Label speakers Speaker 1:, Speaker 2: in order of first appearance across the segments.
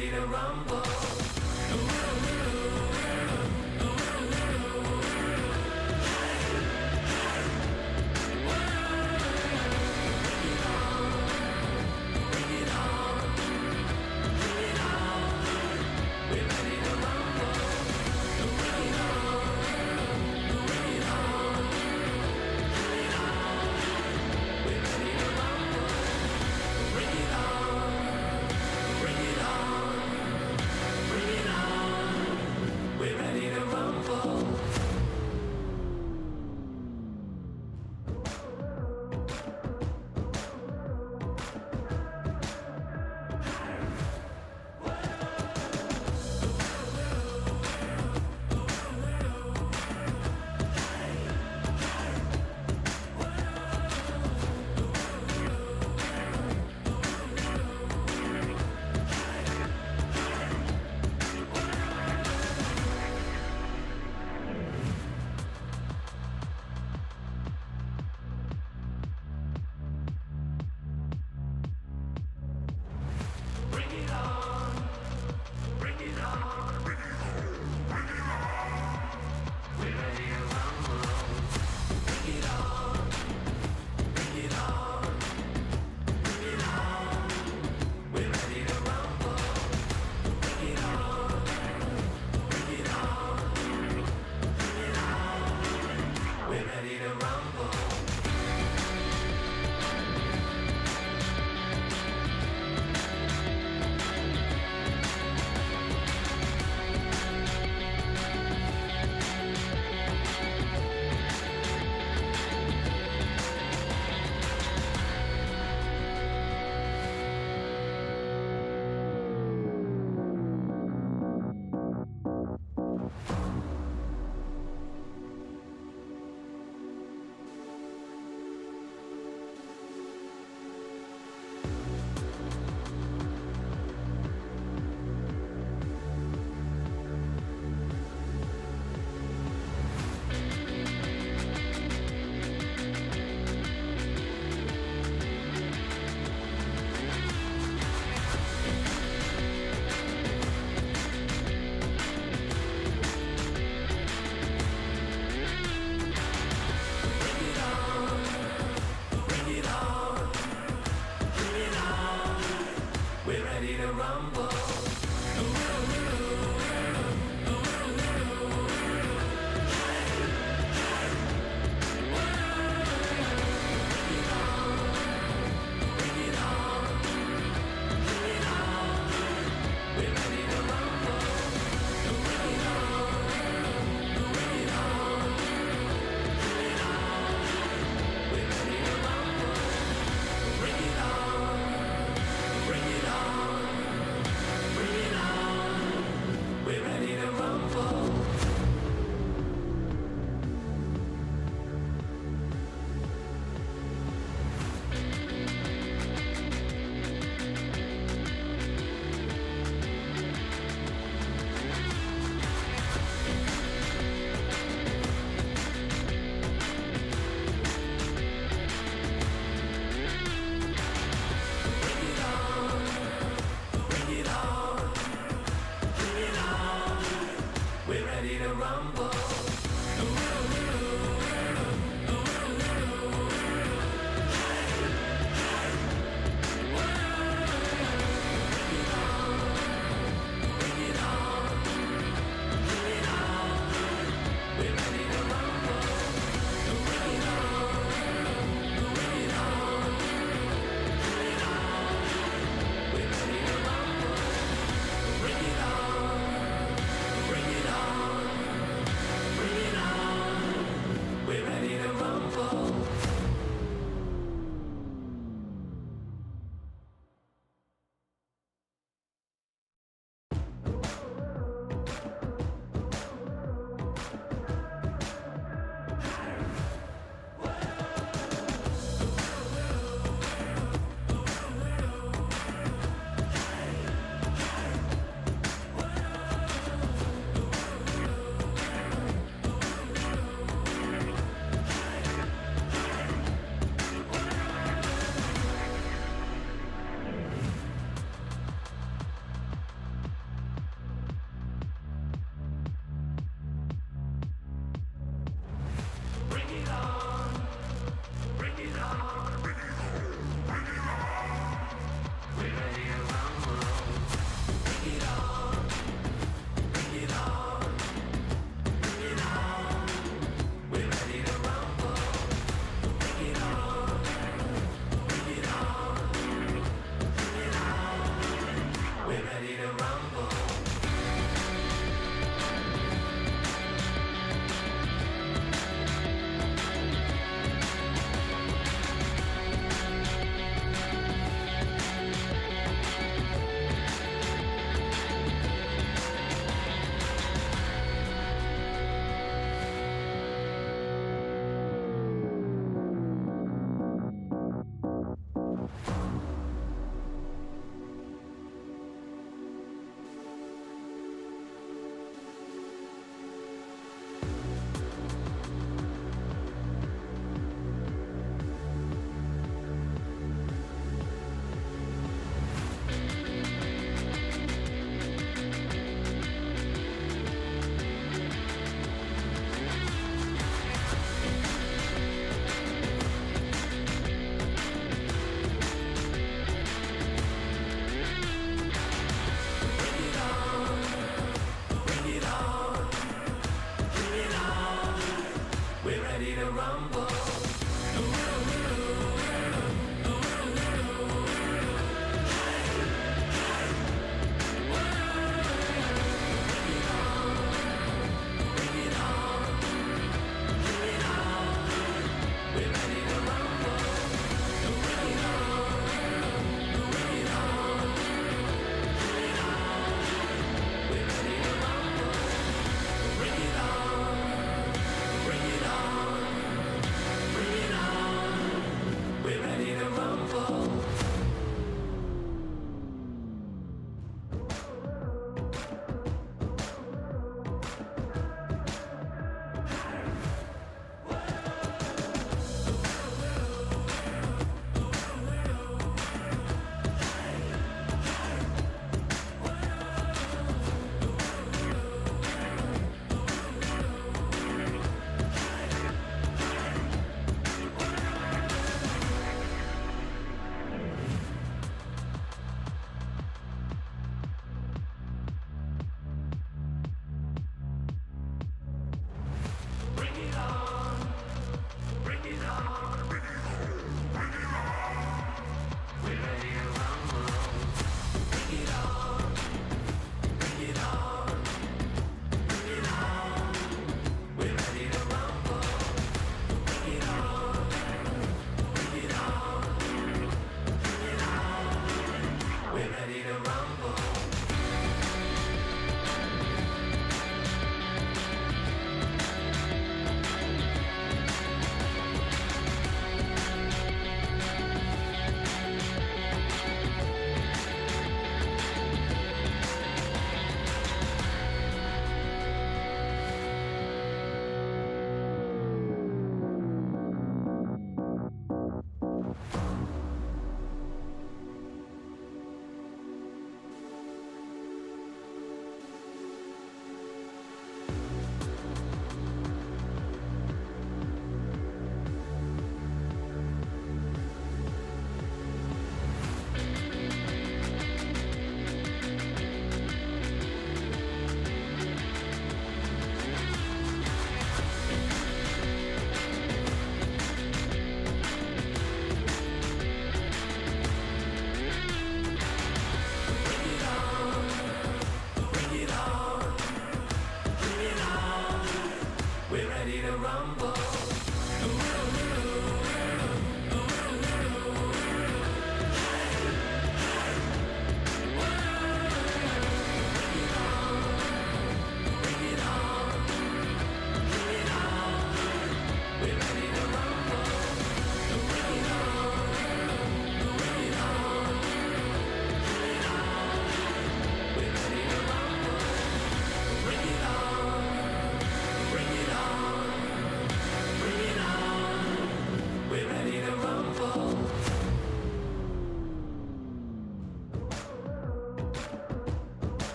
Speaker 1: ready to rumble.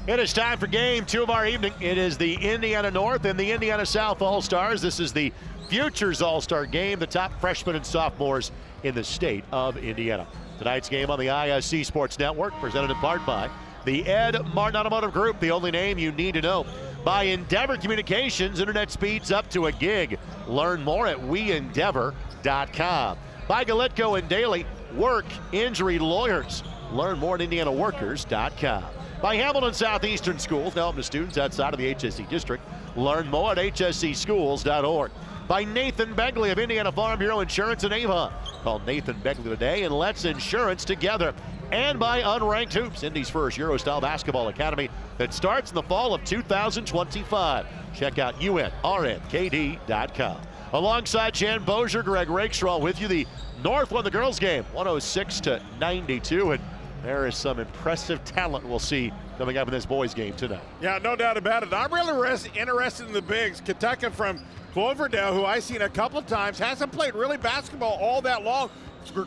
Speaker 1: It is time for game 2 of our evening. It is the Indiana North and the Indiana South All-Stars. This is the Futures All-Star game, the top freshmen and sophomores in the state of Indiana. Tonight's game on the IBCA Sports Network, presented in part by the Ed Martin Automotive Group, the only name you need to know. By Endeavor Communications, internet speeds up to a gig. Learn more at weendeavor.com. By Galetco and Daily, work injury lawyers. Learn more at indianaworkers.com. By Hamilton Southeastern Schools, now open to students outside of the HSC district. Learn more at hscschools.org. By Nathan Begley of Indiana Farm Bureau Insurance in Avon. Call Nathan Begley today and let's insurance together. And by Unranked Hoops, Indy's first Euro-style basketball academy that starts in the fall of 2025. Check out unrnkd.com. Alongside Jan Bozier, Greg Rakestraw with you. The North won the girls' game, 106-92, and there is some impressive talent we'll see coming up in this boys' game tonight.
Speaker 2: Yeah, no doubt about it. I'm really interested in the bigs. Kentucky from Cloverdale, who I've seen a couple times, hasn't played really basketball all that long.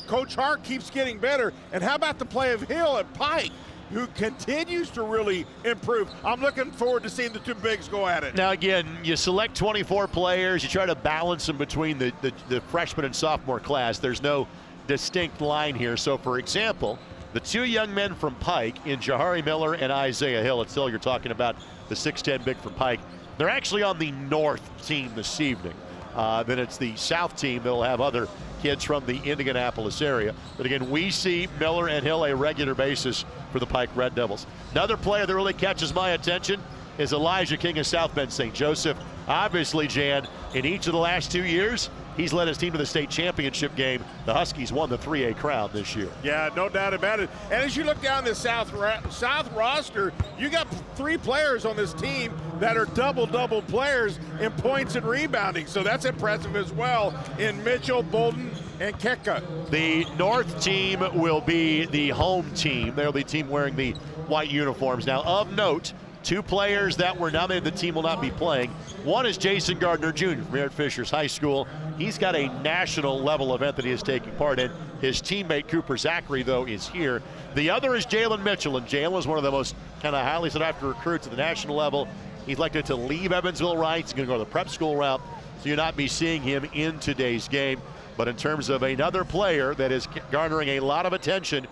Speaker 2: Coach Hart keeps getting better. And how about the play of Hill at Pike, who continues to really improve? I'm looking forward to seeing the two bigs go at it.
Speaker 1: Now, again, you select 24 players. You try to balance them between the freshman and sophomore class. There's no distinct line here. So, for example, the two young men from Pike in Jahari Miller and Isaiah Hill, it's still you're talking about the 6'10 big from Pike. They're actually on the North team this evening. Then it's the South team that'll have other kids from the Indianapolis area. But again, we see Miller and Hill a regular basis for the Pike Red Devils. Another player that really catches my attention is Elijah King of South Bend St. Joseph. Obviously, Jan, in each of the last 2 years, he's led his team to the state championship game. The Huskies won the 3A crown this year.
Speaker 2: Yeah, no doubt about it. And as you look down the South roster, you got 3 players on this team that are double players in points and rebounding. So that's impressive as well in Mitchell, Bolden, and Keka.
Speaker 1: The North team will be the home team. They'll be the team wearing the white uniforms. Now, of note, 2 players that were nominated, the team will not be playing. One is Jason Gardner Jr. from Merritt Fishers High School. He's got a national level event that he is taking part in. His teammate Cooper Zachary, though, is here. The other is Jalen Mitchell, and Jalen was one of the most kind of highly sought after recruits at the national level. He's elected to leave Evansville Rights. He's going to go the prep school route, so you'll not be seeing him in today's game. But in terms of another player that is garnering a lot of attention,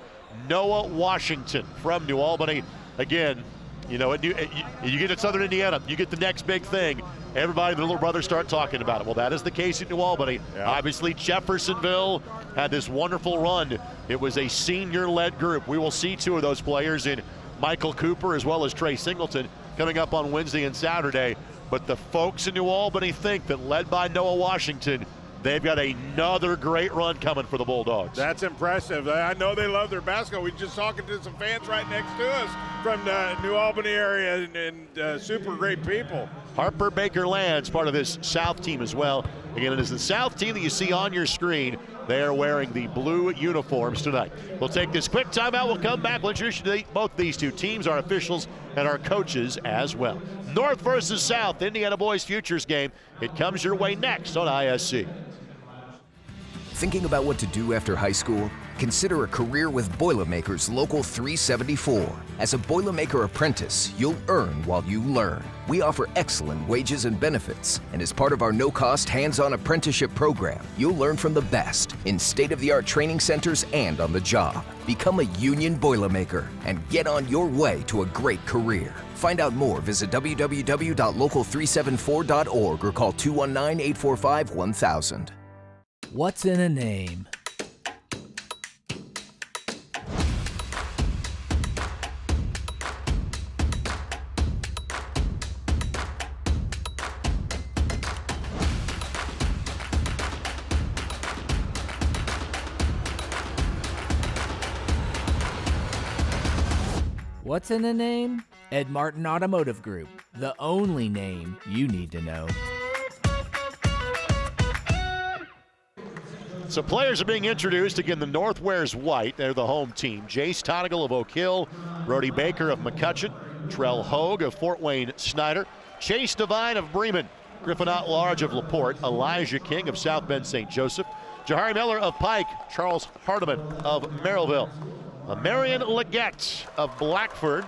Speaker 1: Noah Washington from New Albany. Again, you know, you get to Southern Indiana, you get the next big thing. Everybody, the little brothers start talking about it. Well, that is the case at New Albany. Yeah. Obviously, Jeffersonville had this wonderful run. It was a senior-led group. We will see 2 of those players in Michael Cooper as well as Trey Singleton coming up on Wednesday and Saturday. But the folks in New Albany think that, led by Noah Washington, they've got another great run coming for the Bulldogs.
Speaker 2: That's impressive. I know they love their basketball. We were just talking to some fans right next to us from the New Albany area, and super great people.
Speaker 1: Harper Baker Lands, part of this South team as well. Again, it is the South team that you see on your screen. They are wearing the blue uniforms tonight. We'll take this quick timeout. We'll come back. We'll introduce you to both these 2 teams, our officials, and our coaches as well. North versus South, Indiana Boys Futures game. It comes your way next on ISC.
Speaker 3: Thinking about what to do after high school? Consider a career with Boilermakers Local 374. As a Boilermaker apprentice, you'll earn while you learn. We offer excellent wages and benefits, and as part of our no-cost hands-on apprenticeship program, you'll learn from the best in state-of-the-art training centers and on the job. Become a union Boilermaker and get on your way to a great career. Find out more, visit www.local374.org or call 219-845-1000.
Speaker 4: What's in a name? What's in a name? Ed Martin Automotive Group, the only name you need to know.
Speaker 1: So players are being introduced. Again, the North wears white. They're the home team. Jace Tonigal of Oak Hill, Brody Baker of McCutcheon, Trell Hogue of Fort Wayne Snyder, Chase Devine of Bremen, Griffin Outlarge of LaPorte, Elijah King of South Bend St. Joseph, Jahari Miller of Pike, Charles Hardiman of Merrillville, Marion Leggett of Blackford,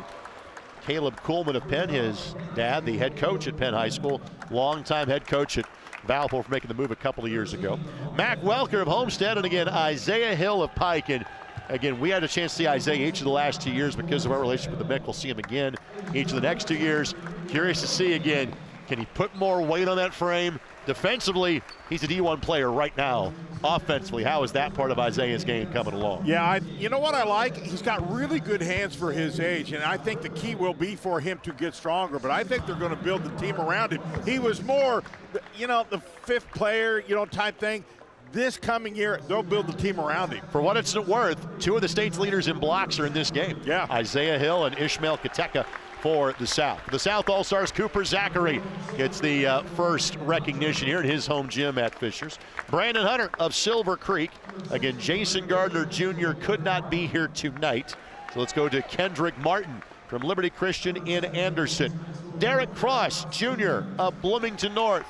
Speaker 1: Caleb Kuhlman of Penn, his dad, the head coach at Penn High School, longtime head coach at Valpo for making the move a couple of years ago. Mac Welker of Homestead, and again, Isaiah Hill of Pike. And again, we had a chance to see Isaiah each of the last 2 years because of our relationship with the Mick. We'll see him again each of the next 2 years. Curious to see again, can he put more weight on that frame? Defensively, he's a D1 player right now. Offensively, how is that part of Isaiah's game coming along?
Speaker 2: Yeah, you know what I like? He's got really good hands for his age, and I think the key will be for him to get stronger, but I think they're going to build the team around him. He was more, the fifth player, type thing. This coming year, they'll build the team around him.
Speaker 1: For what it's worth, 2 of the state's leaders in blocks are in this game.
Speaker 2: Yeah.
Speaker 1: Isaiah Hill and Ishmael Kateka for the South. The South All-Stars, Cooper Zachary gets the first recognition here in his home gym at Fishers. Brandon Hunter of Silver Creek. Again, Jason Gardner Jr. could not be here tonight. So let's go to Kendrick Martin from Liberty Christian in Anderson. Derek Cross Jr. of Bloomington North.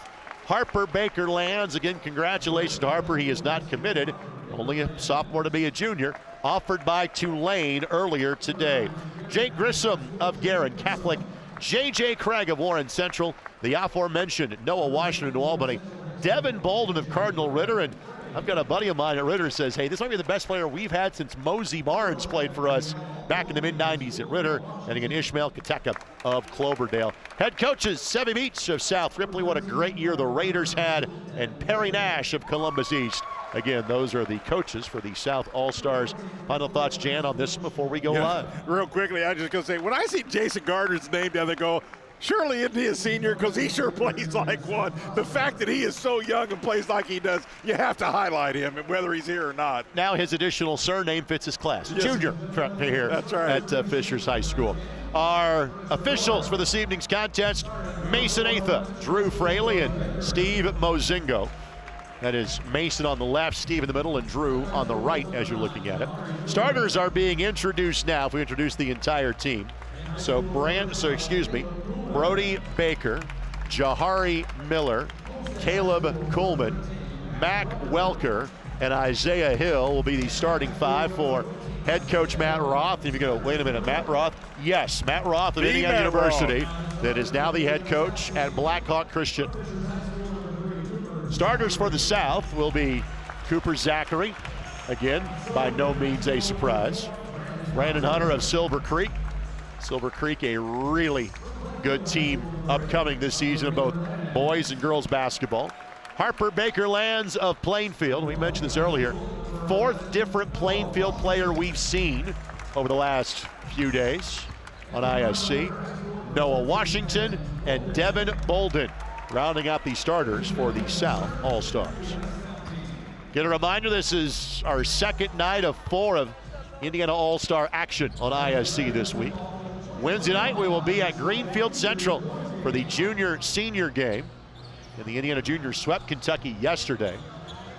Speaker 1: Harper Baker Lands. Again, congratulations to Harper. He is not committed. Only a sophomore to be a junior. Offered by Tulane earlier today. Jake Grissom of Guerin Catholic. J.J. Craig of Warren Central. The aforementioned Noah Washington of New Albany. Devin Bolden of Cardinal Ritter. And I've got a buddy of mine at Ritter says, hey, this might be the best player we've had since Mosey Barnes played for us back in the mid-90s at Ritter. And again, Ishmael Kateka of Cloverdale. Head coaches, Sevy Beach of South Ripley. What a great year the Raiders had. And Perry Nash of Columbus East. Again, those are the coaches for the South All-Stars. Final thoughts, Jan, on this before we go live?
Speaker 2: Real quickly, I just going to say, when I see Jason Gardner's name down there, go, surely isn't he a senior? Because he sure plays like one. The fact that he is so young and plays like he does, you have to highlight him, whether he's here or not.
Speaker 1: Now his additional surname fits his class.
Speaker 2: Yes.
Speaker 1: Junior here.
Speaker 2: That's right.
Speaker 1: At Fishers High School. Our officials for this evening's contest, Mason Atha, Drew Fraley, and Steve Mozingo. That is Mason on the left, Steve in the middle, and Drew on the right as you're looking at it. Starters are being introduced now. If we introduce the entire team. Brody Baker, Jahari Miller, Caleb Kuhlman, Mac Welker, and Isaiah Hill will be the starting 5 for head coach Matt Roth. If you go, wait a minute, Matt Roth? Yes, Matt Roth of Indiana University, that is now the head coach at Blackhawk Christian. Starters for the South will be Cooper Zachary. Again, by no means a surprise. Brandon Hunter of Silver Creek. Silver Creek, a really good team upcoming this season in both boys and girls basketball. Harper Baker Lands of Plainfield. We mentioned this earlier. 4th different Plainfield player we've seen over the last few days on ISC. Noah Washington and Devin Bolden rounding out the starters for the South All-Stars. Get a reminder, this is our second night of 4 of Indiana All-Star action on ISC this week. Wednesday night we will be at Greenfield Central for the junior-senior game. And the Indiana Juniors swept Kentucky yesterday.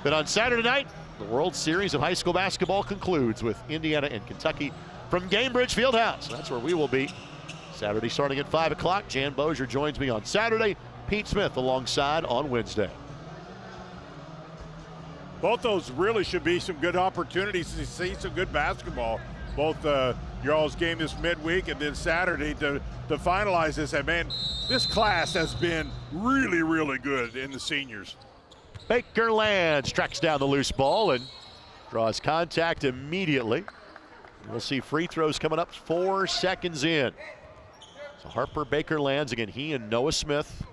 Speaker 1: Then on Saturday night, the World Series of High School Basketball concludes with Indiana and Kentucky from Gamebridge Fieldhouse. That's where we will be Saturday starting at 5 o'clock. Jan Bozier joins me on Saturday. Pete Smith alongside on Wednesday.
Speaker 2: Both those really should be some good opportunities to see some good basketball. Both your all's game this midweek and then Saturday to finalize this. And man, this class has been really, really good in the seniors.
Speaker 1: Baker Lands tracks down the loose ball and draws contact immediately. We'll see free throws coming up 4 seconds in. So Harper Baker Lands, again, he and Noah Smith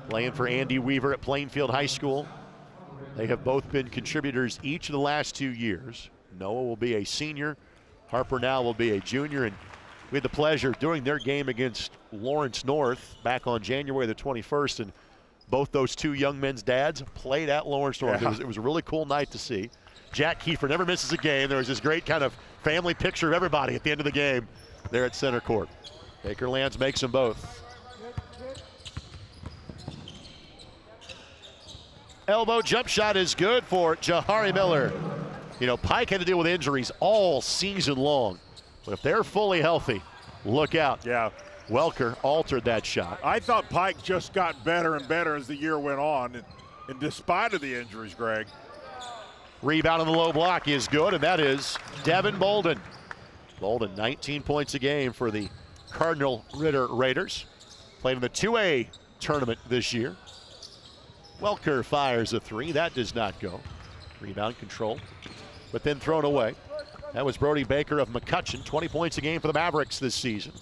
Speaker 1: playing for Andy Weaver at Plainfield High School. They have both been contributors each of the last 2 years. Noah will be a senior. Harper now will be a junior. And we had the pleasure during their game against Lawrence North back on January the 21st. And both those 2 young men's dads played at Lawrence North.
Speaker 2: Yeah.
Speaker 1: It was a really cool night to see. Jack Kiefer never misses a game. There was this great kind of family picture of everybody at the end of the game there at center court. Baker Lands makes them both. Elbow jump shot is good for Jahari Miller. You know, Pike had to deal with injuries all season long. But if they're fully healthy, look out.
Speaker 2: Yeah.
Speaker 1: Welker altered that shot.
Speaker 2: I thought Pike just got better and better as the year went on, and despite of the injuries, Greg.
Speaker 1: Rebound on the low block is good, and that is Devin Bolden. Bolden, 19 points a game for the Cardinal Ritter Raiders. Played in the 2A tournament this year. Welker fires a three. That does not go. Rebound control, but then thrown away. That was Brody Baker of McCutcheon. 20 points a game for the Mavericks this season.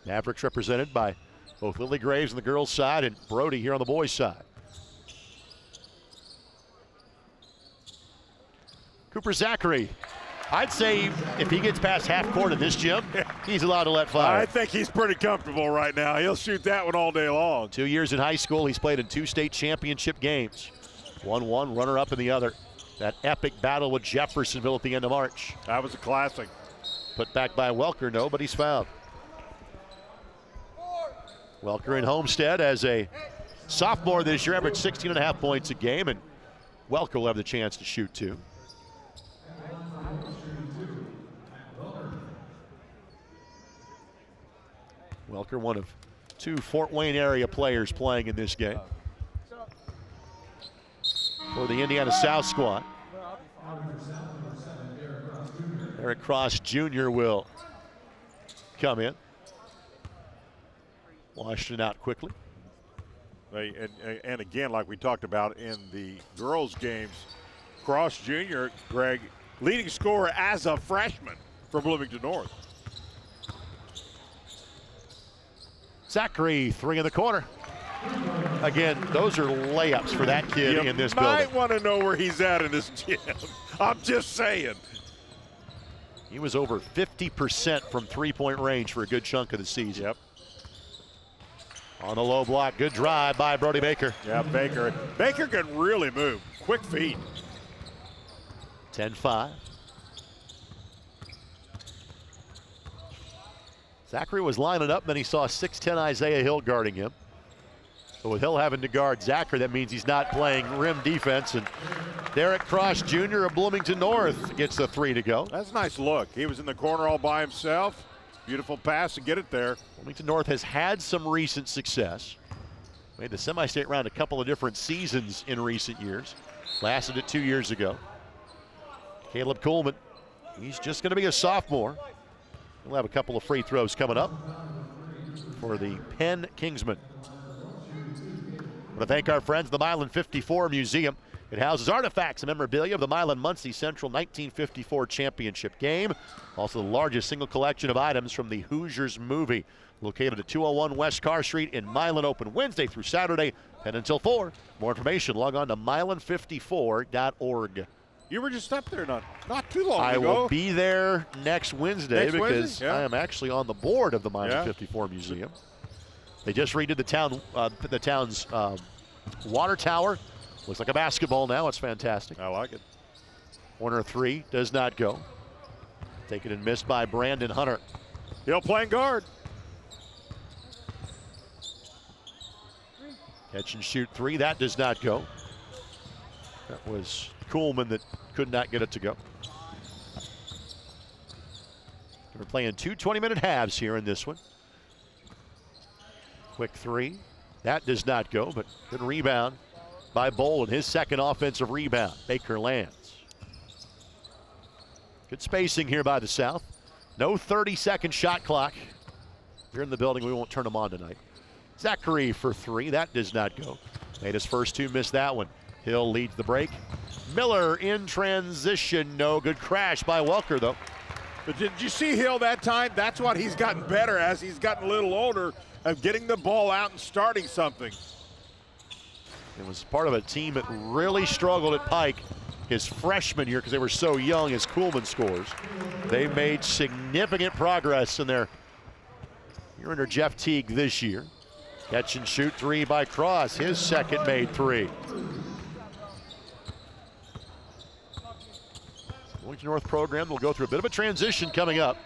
Speaker 1: Mavericks represented by both Lily Graves on the girls' side and Brody here on the boys' side. Cooper Zachary. I'd say if he gets past half court in this gym, he's allowed to let fly.
Speaker 2: I think he's pretty comfortable right now. He'll shoot that one all day long.
Speaker 1: 2 years in high school, he's played in 2 state championship games. 1-1, runner-up in the other. That epic battle with Jeffersonville at the end of March.
Speaker 2: That was a classic.
Speaker 1: Put back by Welker, nobody's fouled. Welker in Homestead as a sophomore this year, averaged 16.5 points a game, and Welker will have the chance to shoot too. Welker, one of 2 Fort Wayne area players playing in this game for the Indiana South squad. Eric Cross Jr. will come in. Washington out quickly.
Speaker 2: And again, like we talked about in the girls' games, Cross Jr., Greg, leading scorer as a freshman for Bloomington North.
Speaker 1: Zachary, 3 in the corner. Again, those are layups for that kid in this building.
Speaker 2: You might want to know where he's at in this gym. I'm just saying.
Speaker 1: He was over 50% from three-point range for a good chunk of the season.
Speaker 2: Yep.
Speaker 1: On the low block, good drive by Brody Baker.
Speaker 2: Yeah, Baker. Baker can really move. Quick feet.
Speaker 1: 10-5. Zachary was lining up, then he saw 6'10" Isaiah Hill guarding him. But with Hill having to guard Zachary, that means he's not playing rim defense. And Derek Cross Jr. of Bloomington North gets the 3 to go.
Speaker 2: That's a nice look. He was in the corner all by himself. Beautiful pass to get it there.
Speaker 1: Bloomington North has had some recent success. Made the semi-state round a couple of different seasons in recent years. Lasted it 2 years ago. Caleb Coleman, he's just going to be a sophomore. We'll have a couple of free throws coming up for the Penn Kingsmen. I want to thank our friends at the Milan 54 Museum. It houses artifacts and memorabilia of the Milan Muncie Central 1954 championship game. Also the largest single collection of items from the Hoosiers movie. Located at 201 West Carr Street in Milan, open Wednesday through Saturday, 10 until 4. More information, log on to milan54.org.
Speaker 2: You were just up there not too long
Speaker 1: I
Speaker 2: ago.
Speaker 1: will be there next Wednesday because
Speaker 2: Yeah.
Speaker 1: I am actually on the board of the Milan 54 Museum. They just redid the town's water tower. Looks like a basketball now. It's fantastic.
Speaker 2: I like it.
Speaker 1: Corner 3 does not go. Taken and missed by Brandon Hunter.
Speaker 2: Hill playing guard.
Speaker 1: Catch and shoot 3. That does not go. That was Coolman that could not get it to go. We're playing 2 20-minute halves here in this one. Quick 3. That does not go, but good rebound by Bolin. His second offensive rebound. Baker lands. Good spacing here by the South. No 30-second shot clock. If you're in the building, we won't turn them on tonight. Zachary for 3. That does not go. Made his first 2, missed that one. Hill leads the break. Miller in transition. No good crash by Welker, though.
Speaker 2: But did you see Hill that time? That's what he's gotten better as he's gotten a little older, of getting the ball out and starting something.
Speaker 1: It was part of a team that really struggled at Pike his freshman year because they were so young as Coolman scores. They made significant progress in their year under Jeff Teague this year. Catch and shoot 3 by Cross. His second made 3. Bloomington North program will go through a bit of a transition coming up.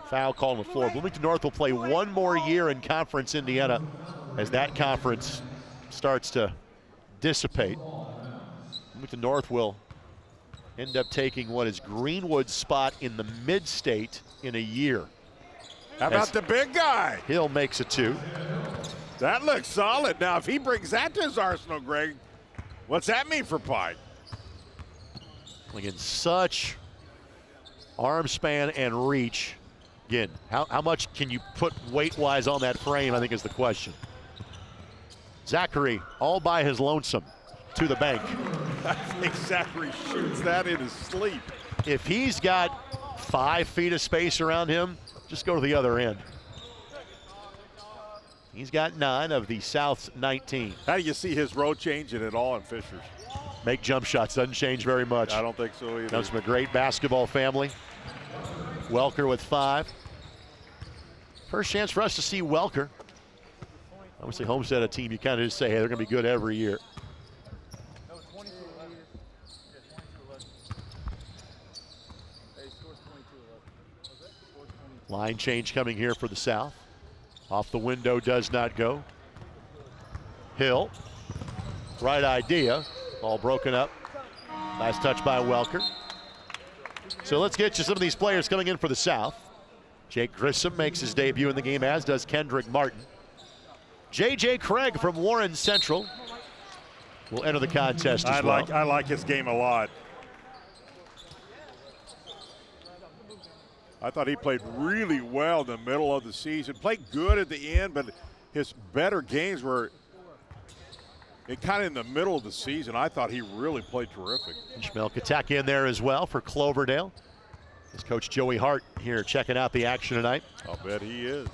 Speaker 1: Foul call on the floor. Bloomington North will play one more year in Conference Indiana as that conference starts to dissipate. Bloomington North will end up taking what is Greenwood's spot in the mid-state in a year.
Speaker 2: How about the big guy?
Speaker 1: Hill makes it 2.
Speaker 2: That looks solid. Now, if he brings that to his arsenal, Greg, what's that mean for Pike?
Speaker 1: Again, such arm span and reach Again, how much can you put weight-wise on that frame, I think is the question. Zachary, all by his lonesome, to the bank.
Speaker 2: I think Zachary shoots that in his sleep.
Speaker 1: If he's got 5 feet of space around him, just go to the other end. He's got 9 of the South's 19.
Speaker 2: How do you see his road changing at all in Fishers?
Speaker 1: Make jump shots, doesn't change very much.
Speaker 2: I don't think so either.
Speaker 1: Comes from a great basketball family. Welker with 5. First chance for us to see Welker. Obviously, Homestead, a team you kind of just say, hey, they're going to be good every year. Line change coming here for the South. Off the window, does not go. Hill, right idea. Ball broken up. Nice touch by Welker. So let's get you some of these players coming in for the South. Jake Grissom makes his debut in the game, as does Kendrick Martin. J.J. Craig from Warren Central will enter the contest as well.
Speaker 2: I like his game a lot. I thought he played really well in the middle of the season. Played good at the end, but his better games were kind of in the middle of the season. I thought he really played terrific.
Speaker 1: Ishmael Kataka in there as well for Cloverdale. His coach Joey Hart here checking out the action tonight.
Speaker 2: I'll bet he is.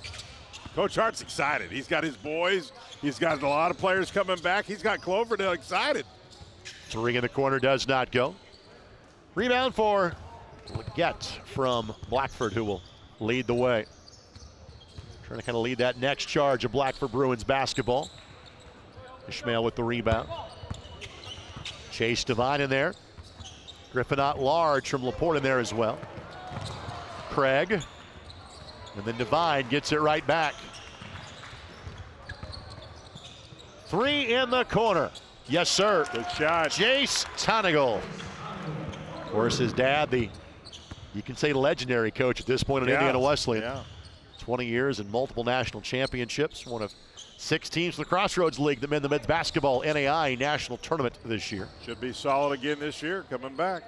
Speaker 2: Coach Hart's excited. He's got his boys. He's got a lot of players coming back. He's got Cloverdale excited.
Speaker 1: 3 in the corner, does not go. Rebound for Leggett from Blackford, who will lead the way. Trying to kind of lead that next charge of Blackford Bruins basketball. Ishmael with the rebound. Chase Devine in there. Griffin out large from Laporte in there as well. Craig. And then Devine gets it right back. 3 in the corner. Yes, sir.
Speaker 2: Good shot.
Speaker 1: Jace Tonigal. Of course, his dad, you can say legendary coach at this point in Indiana Wesleyan.
Speaker 2: Yeah.
Speaker 1: 20 years and multiple national championships. One of 6 teams from the Crossroads League that made the men's basketball NAI national tournament this year.
Speaker 2: Should be solid again this year, coming back.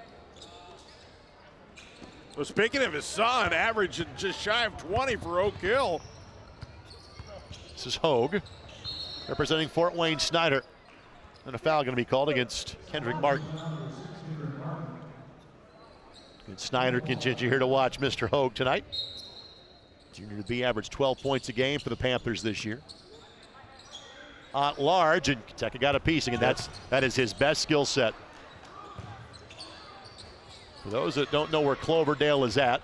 Speaker 2: Well, speaking of his son, averaging just shy of 20 for Oak Hill.
Speaker 1: This is Hogue representing Fort Wayne Snyder. And a foul going to be called against Kendrick Martin. And Snyder continue here to watch Mr. Hogue tonight. Junior to be averaged 12 points a game for the Panthers this year. Large, and Kentucky got a piece, and that is his best skill set. For those that don't know where Cloverdale is at,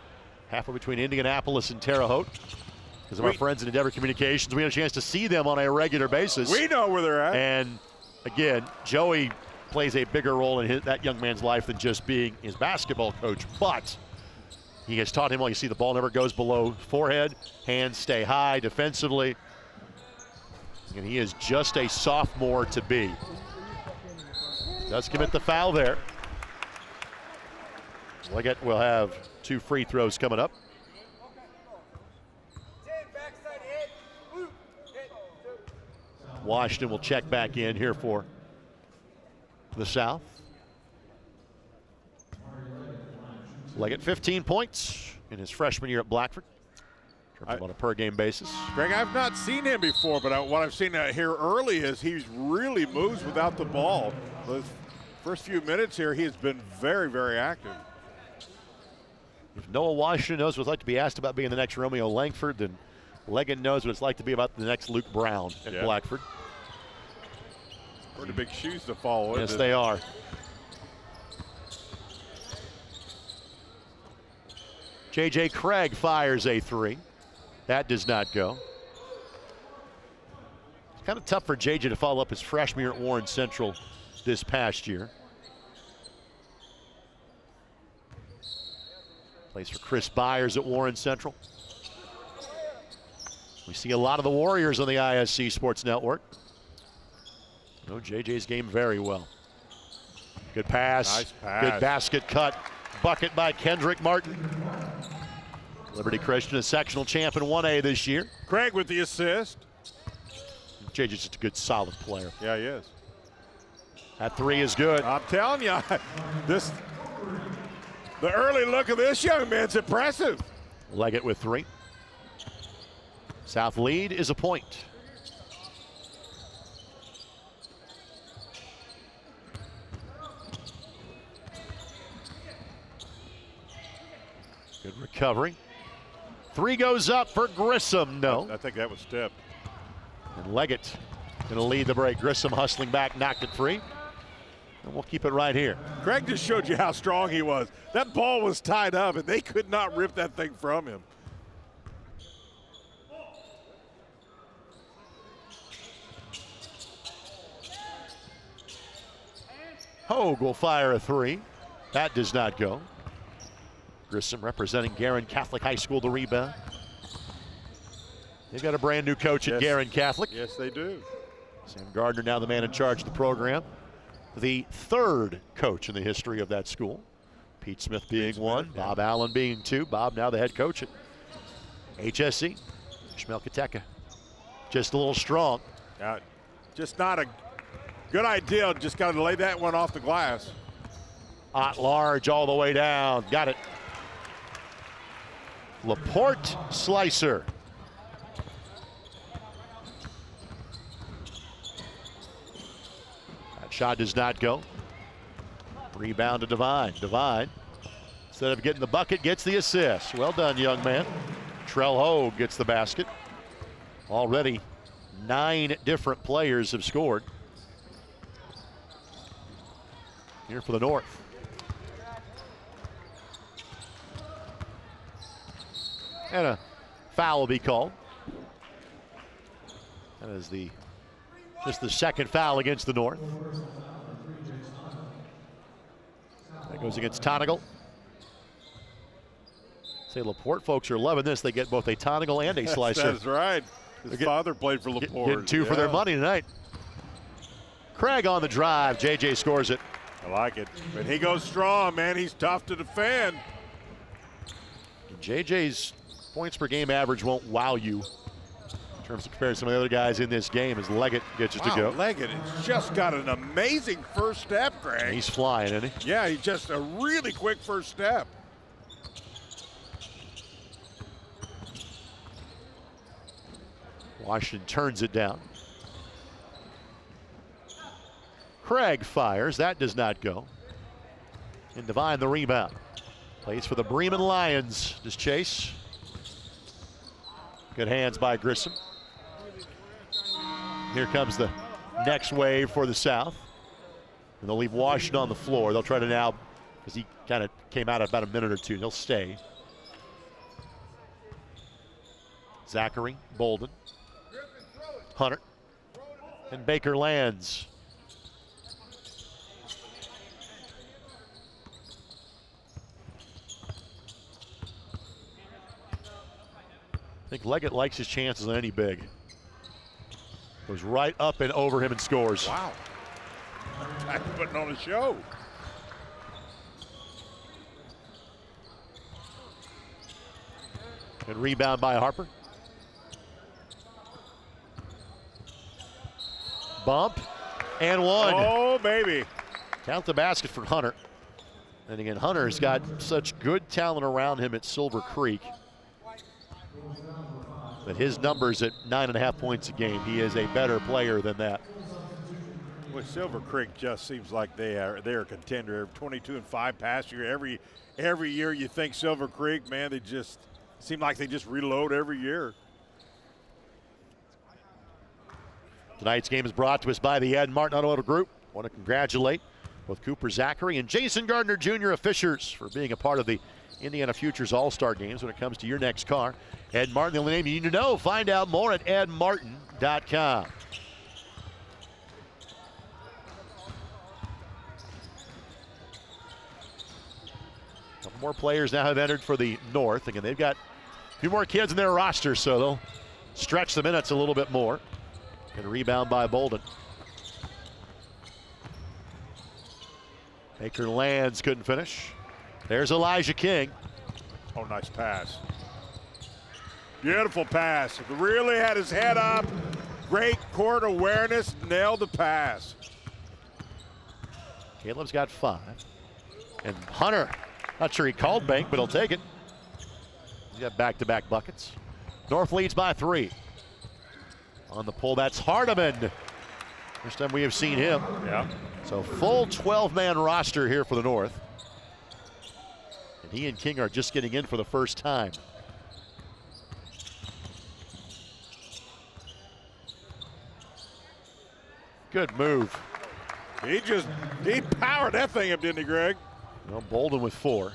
Speaker 1: halfway between Indianapolis and Terre Haute, because of our friends in Endeavor Communications, we had a chance to see them on a regular basis.
Speaker 2: We know where they're at.
Speaker 1: And again, Joey plays a bigger role in that young man's life than just being his basketball coach, but he has taught him, well, you see the ball never goes below forehead, hands stay high defensively, and he is just a sophomore to be. Does commit the foul there. Leggett will have 2 free throws coming up. Washington will check back in here for the South. Leggett 15 points in his freshman year at Blackford. On a per game basis.
Speaker 2: Greg, I've not seen him before, but what I've seen here early is he really moves without the ball. The first few minutes here, he has been very, very active.
Speaker 1: If Noah Washington knows what it's like to be asked about being the next Romeo Langford, then Leggett knows what it's like to be about the next Luke Brown at Blackford.
Speaker 2: Pretty big shoes to follow.
Speaker 1: Yes, they are. J.J. Craig fires a 3. That does not go. It's kind of tough for J.J. to follow up his freshman year at Warren Central this past year. Plays for Chris Byers at Warren Central. We see a lot of the Warriors on the ISC Sports Network. No, JJ's game very well. Good pass.
Speaker 2: Nice pass.
Speaker 1: Good basket cut. Bucket by Kendrick Martin. Liberty Christian, a sectional champ in 1A this year.
Speaker 2: Craig with the assist.
Speaker 1: JJ's just a good, solid player.
Speaker 2: Yeah, he is.
Speaker 1: That 3 is good.
Speaker 2: I'm telling you, the early look of this young man's impressive.
Speaker 1: Leggett with 3. South lead is a point. Good recovery. 3 goes up for Grissom. No.
Speaker 2: I think that was tipped.
Speaker 1: And Leggett going to lead the break. Grissom hustling back, knocked it free. And we'll keep it right here.
Speaker 2: Craig just showed you how strong he was. That ball was tied up, and they could not rip that thing from him.
Speaker 1: Hogue will fire a 3. That does not go. Grissom representing Guerin Catholic High School, the rebound. They've got a brand new coach at Guerin Catholic.
Speaker 2: Yes, they do.
Speaker 1: Sam Gardner now the man in charge of the program. The 3rd coach in the history of that school. Pete Smith being 1, Bob Allen being 2. Bob now the head coach at HSC. Ishmael Kateka just a little strong.
Speaker 2: Just not a good idea. Just got to lay that one off the glass.
Speaker 1: At large all the way down. Got it. Laporte slicer. That shot does not go. Rebound to Devine. Devine, instead of getting the bucket, gets the assist. Well done, young man. Trell Hogue gets the basket. Already 9 different players have scored here for the North. And a foul will be called. That is just the 2nd foul against the North. That goes against Tonigal. Say Laporte folks are loving this. They get both a Tonigal and a slicer.
Speaker 2: That's right. His father played for Laporte.
Speaker 1: Getting 2 for their money tonight. Craig on the drive. JJ scores it.
Speaker 2: I like it. But he goes strong, man. He's tough to defend.
Speaker 1: JJ's points per game average won't wow you in terms of comparing some of the other guys in this game as Leggett gets it to go.
Speaker 2: Leggett has just got an amazing first step, Greg.
Speaker 1: He's flying, isn't he?
Speaker 2: Yeah, he's just a really quick first step.
Speaker 1: Washington turns it down. Craig fires. That does not go. And Devine the rebound. Plays for the Bremen Lions. Does Chase. Good hands by Grissom. Here comes the next wave for the South. And they'll leave Washington on the floor. They'll try to now, because he kind of came out about a minute or 2, they'll stay. Zachary, Bolden, Hunter, and Baker lands. I think Leggett likes his chances on any big. Goes right up and over him and scores.
Speaker 2: Wow. That's putting on a show.
Speaker 1: Good rebound by Harper. Bump and 1.
Speaker 2: Oh, baby.
Speaker 1: Count the basket for Hunter. And again, Hunter's got such good talent around him at Silver Creek. But his numbers at 9.5 points a game, he is a better player than that.
Speaker 2: Well, Silver Creek just seems like they're a contender. 22-5 past year. Every year you think Silver Creek, man, they just seem like they just reload every year.
Speaker 1: Tonight's game is brought to us by the Ed Martin Automotive Group. I want to congratulate both Cooper Zachary and Jason Gardner Jr. of Fishers for being a part of the Indiana Futures All-Star Games when it comes to your next car. Ed Martin, the only name you need to know. Find out more at edmartin.com. A couple more players now have entered for the North. Again, they've got a few more kids in their roster, so they'll stretch the minutes a little bit more. And a rebound by Bolden. Baker lands, couldn't finish. There's Elijah King.
Speaker 2: Oh, nice pass. Beautiful pass. Really had his head up. Great court awareness. Nailed the pass.
Speaker 1: Caleb's got 5. And Hunter, not sure he called bank, but he'll take it. He's got back-to-back buckets. North leads by 3. On the pull, that's Hardiman. First time we have seen him.
Speaker 2: Yeah.
Speaker 1: So full 12-man roster here for the North. And he and King are just getting in for the first time. Good move.
Speaker 2: He powered that thing up, didn't he, Greg?
Speaker 1: Well, Bolden with 4.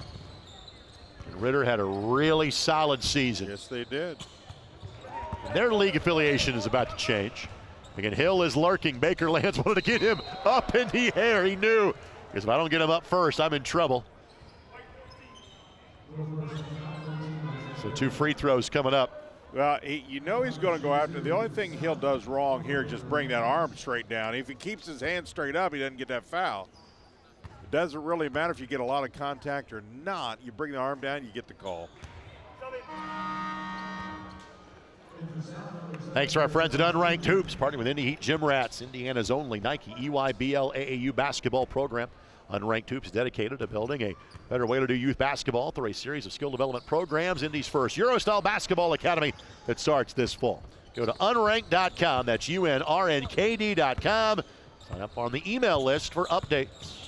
Speaker 1: And Ritter had a really solid season.
Speaker 2: Yes, they did.
Speaker 1: And their league affiliation is about to change. Again, Hill is lurking. Baker Lands wanted to get him up in the air. He knew, because if I don't get him up first, I'm in trouble. So 2 free throws coming up.
Speaker 2: Well, you know he's going to go after. The only thing Hill does wrong here is just bring that arm straight down. If he keeps his hand straight up, he doesn't get that foul. It doesn't really matter if you get a lot of contact or not. You bring the arm down, you get the call.
Speaker 1: Thanks to our friends at Unranked Hoops, partnering with Indy Heat Gym Rats, Indiana's only Nike EYBL AAU basketball program. Unranked Hoops is dedicated to building a better way to do youth basketball through a series of skill development programs. Indy's first Eurostyle Basketball Academy that starts this fall. Go to unranked.com, that's UNRNKD.com. Sign up on the email list for updates.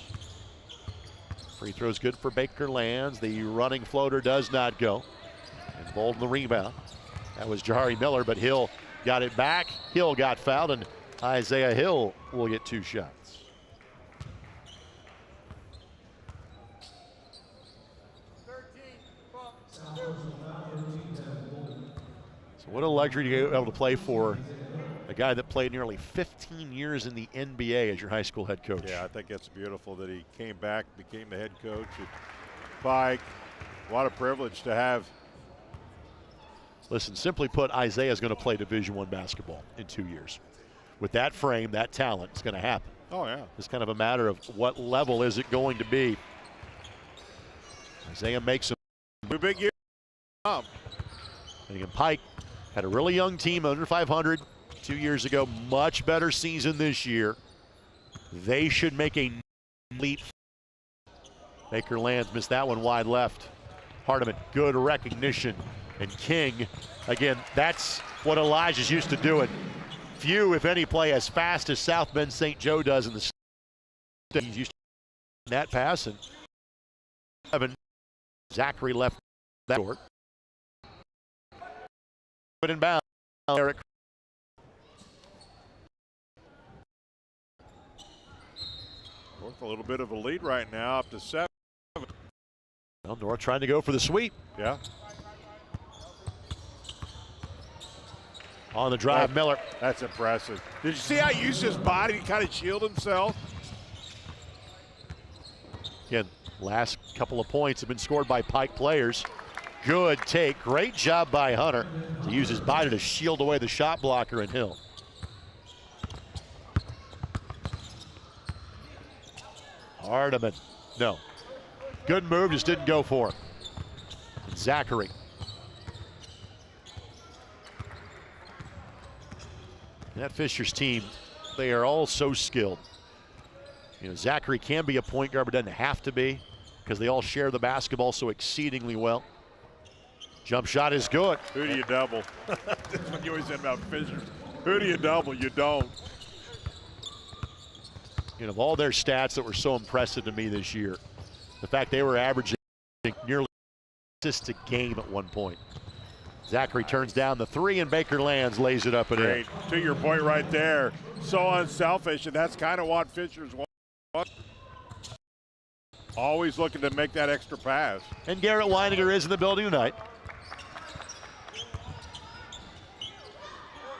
Speaker 1: Free throw's good for Baker Lands. The running floater does not go. And Bolden the rebound. That was Jahari Miller, but Hill got it back. Hill got fouled, and Isaiah Hill will get 2 shots. So what a luxury to be able to play for a guy that played nearly 15 years in the NBA as your high school head coach.
Speaker 2: Yeah, I think it's beautiful that he came back, became the head coach at Pike. What a privilege to have.
Speaker 1: Listen, simply put, Isaiah's going to play Division I basketball in 2 years. With that frame, that talent, it's going to happen.
Speaker 2: Oh, yeah.
Speaker 1: It's kind of a matter of what level is it going to be. Isaiah makes him.
Speaker 2: 2 big years.
Speaker 1: And again, Pike had a really young team, under 500 2 years ago. Much better season this year. They should make a leap. Baker Lands missed that one wide left. Hardiman, good recognition. And King, again, that's what Elijah's used to doing. Few, if any, play as fast as South Bend St. Joe does in the state. He's used to that pass, and Zachary left that short. But in bounds, Eric.
Speaker 2: North a little bit of a lead right now, up to 7.
Speaker 1: Well, North trying to go for the sweep.
Speaker 2: Yeah.
Speaker 1: On the drive, Miller.
Speaker 2: That's impressive. Did you see how he used his body to kind of shield himself?
Speaker 1: Again, last couple of points have been scored by Pike players. Good take. Great job by Hunter to use his body to shield away the shot blocker in Hill. Hardiman. No. Good move, just didn't go for him. And Zachary. That Fisher's team, they are all so skilled. You know, Zachary can be a point guard, but doesn't have to be, because they all share the basketball so exceedingly well. Jump shot is good.
Speaker 2: Who do you double? That's what you always said about Fisher. Who do you double? You don't.
Speaker 1: You know, of all their stats that were so impressive to me this year, the fact they were averaging nearly assists a game at one point. Zachary turns down the 3, and Baker Lands lays it up and in.
Speaker 2: To your point right there, so unselfish, and that's kind of what Fisher's want. Always looking to make that extra pass.
Speaker 1: And Garrett Weininger is in the building tonight.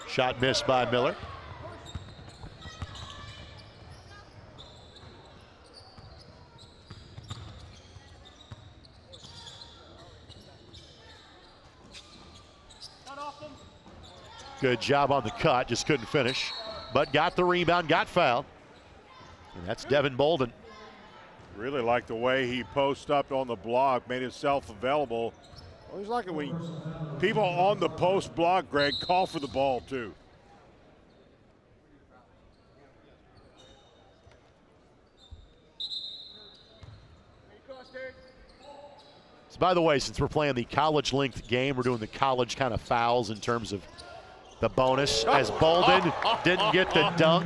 Speaker 1: Shot missed by Miller. Good job on the cut, just couldn't finish. But got the rebound, got fouled. And that's Devin Bolden.
Speaker 2: Really like the way he posts up on the block, made himself available. Always like it when people on the post block, Greg, call for the ball too.
Speaker 1: So by the way, since we're playing the college length game, we're doing the college kind of fouls in terms of The bonus as Bolden didn't get the dunk,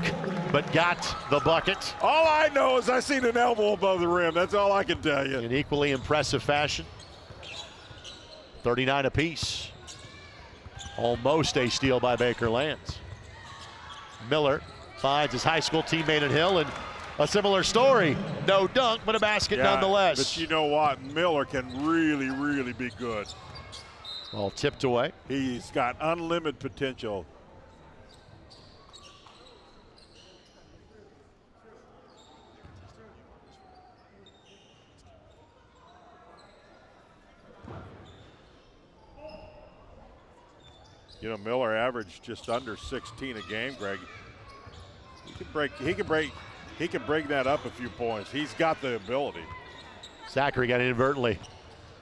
Speaker 1: but got the bucket.
Speaker 2: All I know is I seen an elbow above the rim. That's all I can tell you.
Speaker 1: In equally impressive fashion. 39 apiece. Almost a steal by Baker Lands. Miller finds his high school teammate at Hill, and a similar story. No dunk, but a basket nonetheless.
Speaker 2: But you know what? Miller can really, really be good.
Speaker 1: Ball tipped away.
Speaker 2: He's got unlimited potential. You know, Miller averaged just under 16 a game, Greg. He can break that up a few points. He's got the ability.
Speaker 1: Zachary got inadvertently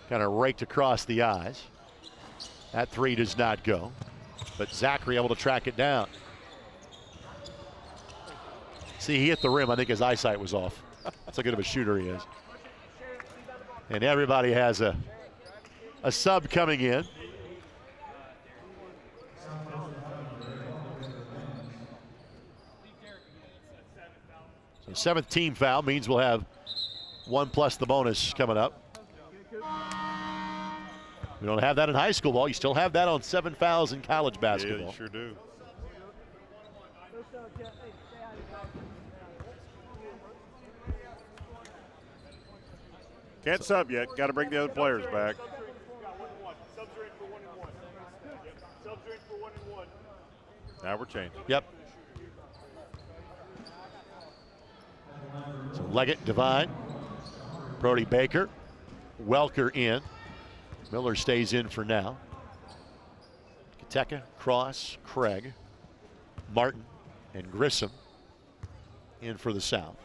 Speaker 1: kind of raked across the eyes. That three does not go, but Zachary able to track it down. See, he hit the rim. I think his eyesight was off. That's how good of a shooter he is. And everybody has a sub coming in. So seventh team foul means we'll have 1 plus the bonus coming up. We don't have that in high school ball. You still have that on 7 fouls in college basketball.
Speaker 2: Yeah, you sure do. Can't sub yet. Got to bring the other players back. Now we're changing.
Speaker 1: Yep. So Leggett, Devine, Brody Baker, Welker in. Miller stays in for now. Kateka, Cross, Craig, Martin, and Grissom in for the South.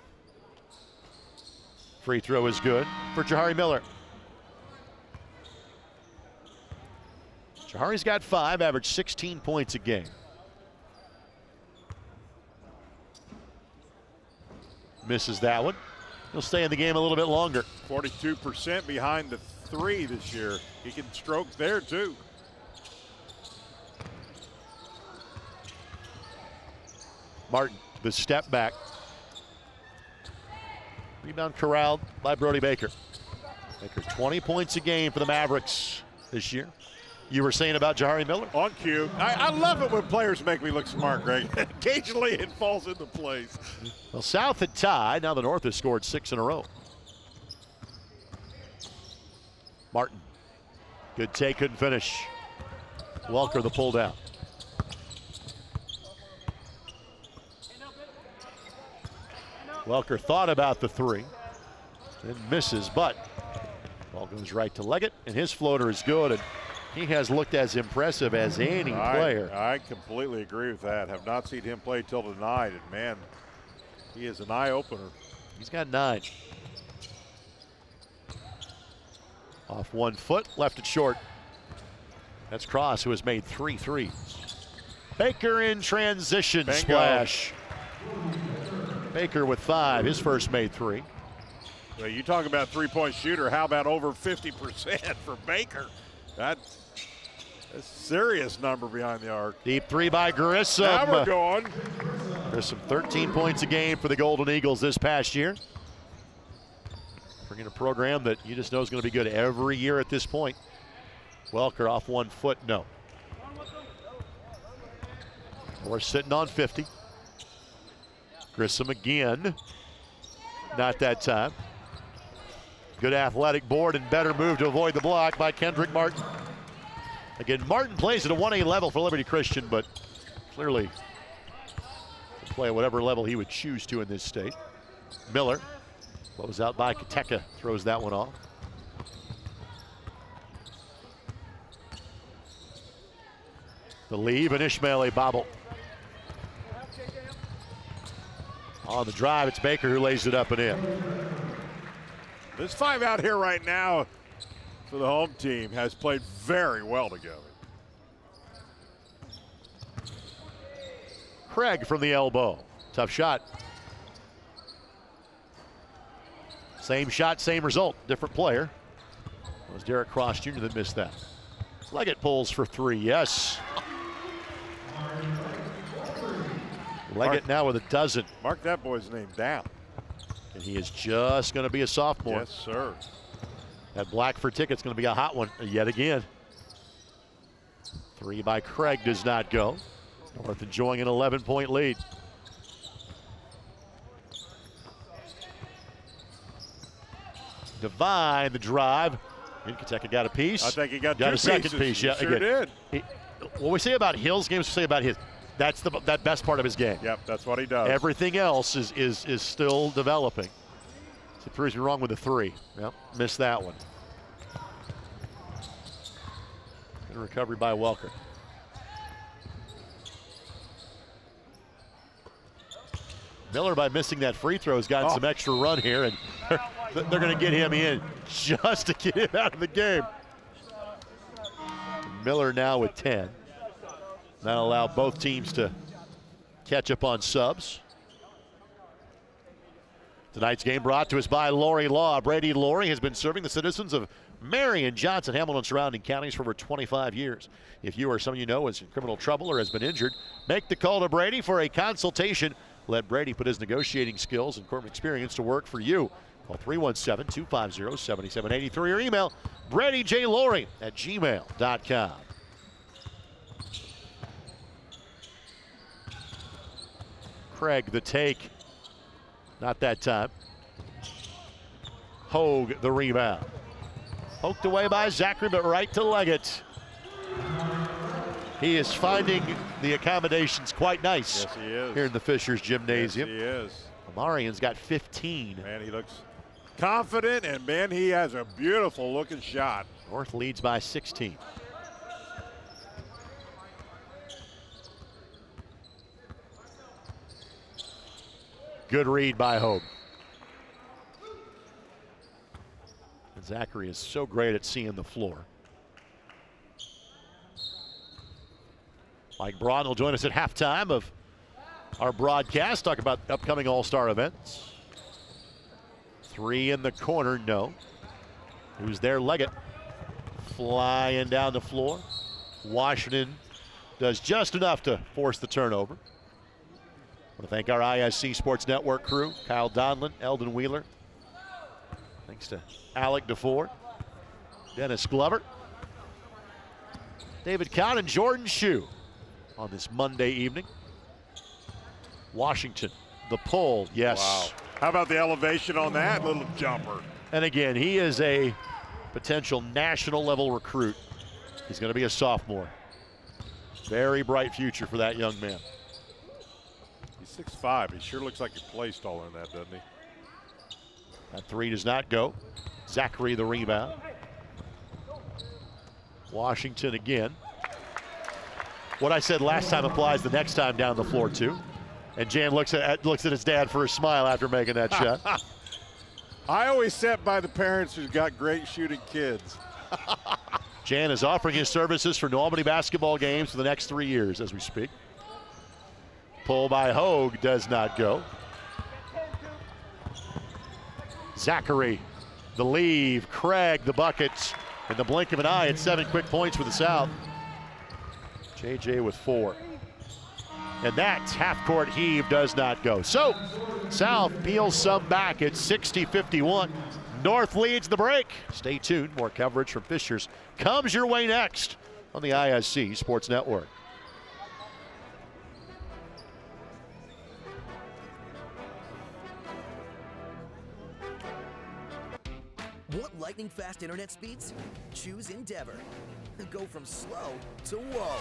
Speaker 1: Free throw is good for Jahari Miller. Jahari's got 5, averaged 16 points a game. Misses that one. He'll stay in the game a little bit longer.
Speaker 2: 42% behind the 3 this year. He can stroke there too.
Speaker 1: Martin, the step back. Rebound corralled by Brody Baker. Baker 20 points a game for the Mavericks this year. You were saying about Jahari Miller?
Speaker 2: On cue. I love it when players make me look smart, Greg. Occasionally it falls into place.
Speaker 1: Well, South had tied. Now the North has scored 6 in a row. Martin. Good take, couldn't finish. Welker the pull down. Welker thought about the 3. Then misses, but ball goes right to Leggett, and his floater is good, and he has looked as impressive as any player.
Speaker 2: I completely agree with that. Have not seen him play till tonight, and man, he is an eye-opener.
Speaker 1: He's got 9. Off 1 foot, left it short. That's Cross, who has made 3 threes. Baker in transition.
Speaker 2: Bingo.
Speaker 1: Splash. Baker with 5, his first made 3.
Speaker 2: Well, you talk about three-point shooter. How about over 50% for Baker? That's a serious number behind the arc.
Speaker 1: Deep 3 by Grissom.
Speaker 2: Now we're going.
Speaker 1: Grissom 13 points a game for the Golden Eagles this past year. Bringing a program that you just know is going to be good every year at this point. Welker off 1 foot, no. We're sitting on 50. Grissom again. Not that time. Good athletic board and better move to avoid the block by Kendrick Martin. Again, Martin plays at a 1A level for Liberty Christian, but clearly can play at whatever level he would choose to in this state. Miller, close out by Kateka, throws that one off. The leave, and Ishmael a bobble. On the drive, it's Baker who lays it up and in.
Speaker 2: This 5 out here right now for the home team has played very well together.
Speaker 1: Craig from the elbow. Tough shot. Same shot, same result. Different player. It was Derek Cross Jr. that missed that. Leggett pulls for 3, yes. Leggett now with a dozen.
Speaker 2: Mark that boy's name down.
Speaker 1: And he is just going to be a sophomore.
Speaker 2: Yes, sir.
Speaker 1: That Blackford ticket's going to be a hot one yet again. 3 by Craig does not go. North enjoying an 11-point lead. Divine the drive. Kentucky got a piece.
Speaker 2: I think he got
Speaker 1: a second piece.
Speaker 2: He
Speaker 1: Yeah,
Speaker 2: sure did.
Speaker 1: What we say about Hill's games, we say about his. That's that best part of his game.
Speaker 2: Yep, that's what he does.
Speaker 1: Everything else is still developing. So it proves me wrong with the 3. Yep, missed that one. Good recovery by Welker. Miller, by missing that free throw, has gotten some extra run here, and they're going to get him in just to get him out of the game. Miller now with 10. That'll allow both teams to catch up on subs. Tonight's game brought to us by Lori Law. Brady Lori has been serving the citizens of Marion, Johnson, Hamilton, and surrounding counties for over 25 years. If you or someone you know is in criminal trouble or has been injured, make the call to Brady for a consultation. Let Brady put his negotiating skills and court experience to work for you. Call 317-250-7783 or email bradyjlaurie@gmail.com. Craig the take. Not that time. Hogue the rebound. Poked away by Zachary, but right to Leggett. He is finding the accommodations quite nice.
Speaker 2: Yes, he is.
Speaker 1: Here in the Fishers Gymnasium.
Speaker 2: Yes, he is.
Speaker 1: Amarian's got 15.
Speaker 2: Man, he looks confident, and man, he has a beautiful looking shot.
Speaker 1: North leads by 16. Good read by Hogue. And Zachary is so great at seeing the floor. Mike Braun will join us at halftime of our broadcast, talk about upcoming All-Star events. 3 in the corner, no. Who's there? Leggett flying down the floor. Washington does just enough to force the turnover. I want to thank our ISC Sports Network crew, Kyle Donlin, Eldon Wheeler. Thanks to Alec DeFord, Dennis Glover, David Kahn, and Jordan Shue on this Monday evening. Washington, the pull, yes.
Speaker 2: Wow. How about the elevation on that little jumper?
Speaker 1: And again, he is a potential national level recruit. He's going to be a sophomore. Very bright future for that young man.
Speaker 2: He's 6'5". He sure looks like he plays taller than that, doesn't he?
Speaker 1: That 3 does not go. Zachary the rebound. Washington again. What I said last time applies the next time down the floor too. And Jan looks at his dad for a smile after making that shot.
Speaker 2: I always sit by the parents who've got great shooting kids.
Speaker 1: Jan is offering his services for New Albany basketball games for the next 3 years as we speak. Pull by Hogue does not go. Zachary, the leave. Craig, the buckets. In the blink of an eye, it's 7 quick points for the South. JJ with 4. And that half-court heave does not go. So, South peels some back at 60-51. North leads the break. Stay tuned. More coverage from Fishers comes your way next on the ISC Sports Network.
Speaker 5: Want lightning-fast internet speeds? Choose Endeavor. Go from slow to whoa.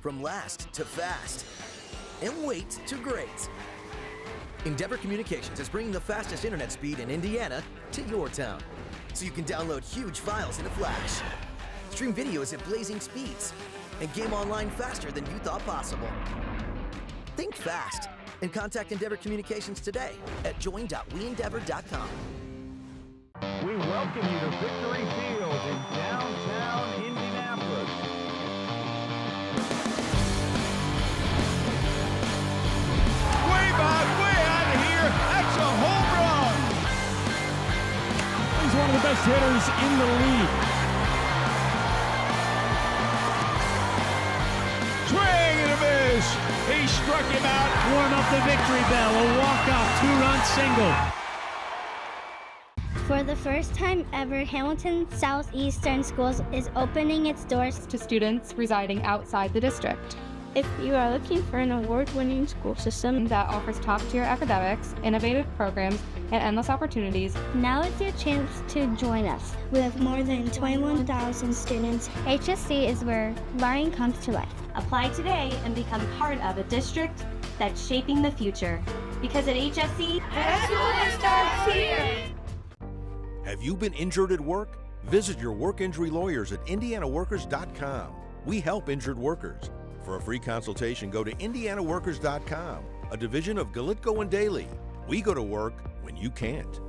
Speaker 5: From last to fast. And wait to great. Endeavor Communications is bringing the fastest internet speed in Indiana to your town. So you can download huge files in a flash. Stream videos at blazing speeds. And game online faster than you thought possible. Think fast and contact Endeavor Communications today at join.weendeavor.com.
Speaker 6: We welcome you to Victory Field in downtown Indianapolis.
Speaker 7: Way back, way out of here. That's a home run.
Speaker 6: He's one of the best hitters in the league.
Speaker 7: Swing and a miss.
Speaker 6: close. He struck him out.
Speaker 8: Warm up the victory bell. A walk-off two-run single.
Speaker 9: For the first time ever, Hamilton Southeastern Schools is opening its doors
Speaker 10: to students residing outside the district.
Speaker 9: If you are looking for an award-winning school system
Speaker 10: that offers top-tier academics, innovative programs, and endless opportunities,
Speaker 9: now is your chance to join us. With more than 21,000 students, HSC is where learning comes to life.
Speaker 10: apply today and become part of a district that's shaping the future. Because at HSC, excellence starts here.
Speaker 11: Have you been injured at work? Visit your work injury lawyers at indianaworkers.com. We help injured workers. For a free consultation, go to indianaworkers.com, a division of Galitko and Daly. We go to work when you can't.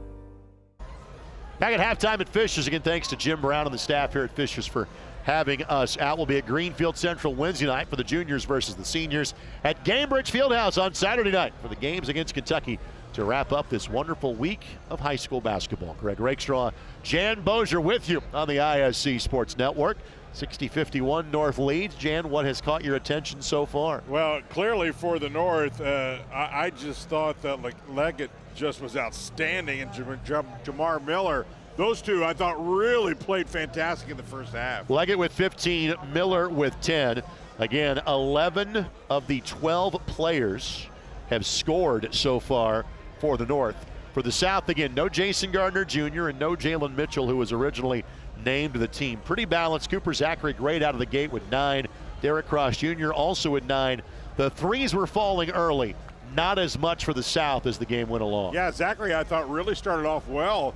Speaker 1: Back at halftime at Fishers. Again, thanks to Jim Brown and the staff here at Fishers for having us out. We'll be at Greenfield Central Wednesday night for the juniors versus the seniors, at Gamebridge Fieldhouse on Saturday night for the games against Kentucky to wrap up this wonderful week of high school basketball. Greg Rakestraw, Jan Bozier with you on the ISC Sports Network. 60-51 North leads. Jan, what has caught your attention so far?
Speaker 2: Well, clearly for the North, I just thought that Leggett just was outstanding, and Jamar Miller, those two I thought really played fantastic in the first half.
Speaker 1: Leggett with 15, Miller with 10. Again, 11 of the 12 players have scored so far for the North. For the South, again, no Jason Gardner Jr. and no Jalen Mitchell, who was originally named to the team. Pretty balanced. Cooper Zachary great out of the gate with 9. Derek Cross Jr. also with 9. The threes were falling early. Not as much for the South as the game went along.
Speaker 2: Yeah, Zachary I thought really started off well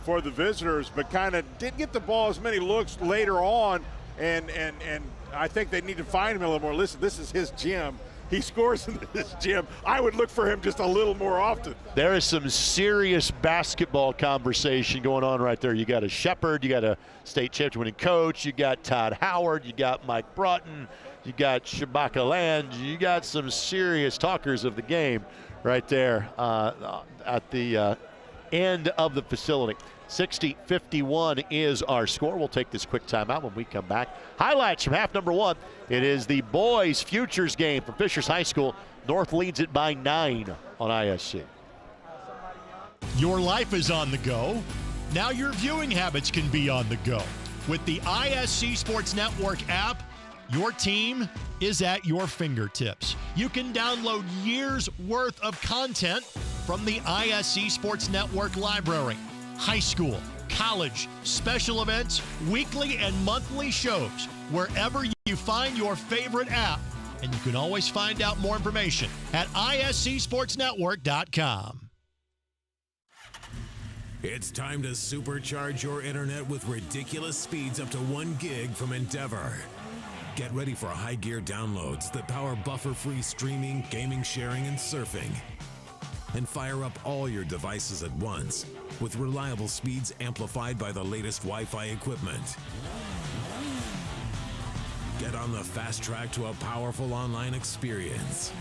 Speaker 2: for the visitors, but kind of didn't get the ball as many looks later on, and I think they need to find him a little more. Listen, this is his gym. He scores in this gym. I would look for him just a little more often.
Speaker 1: There is some serious basketball conversation going on right there. You got a Shepherd, you got a state championship winning coach, you got Todd Howard, you got Mike Broughton, you got Shabaka Land, you got some serious talkers of the game right there at the end of the facility. 60-51 is our score. We'll take this quick timeout. When we come back, highlights from half number 1. It is the boys futures game from Fishers High School. North leads it by 9 on ISC.
Speaker 12: Your life is on the go. Now your viewing habits can be on the go. With the ISC Sports Network app, your team is at your fingertips. You can download years worth of content from the ISC Sports Network library. High school, college, special events, weekly and monthly shows, wherever you find your favorite app. And you can always find out more information at iscsportsnetwork.com.
Speaker 13: It's time to supercharge your internet with ridiculous speeds up to 1 gig from Endeavor. Get ready for high gear downloads that power buffer-free streaming, gaming, sharing, and surfing. And fire up all your devices at once with reliable speeds amplified by the latest Wi-Fi equipment. Get on the fast track to a powerful online experience.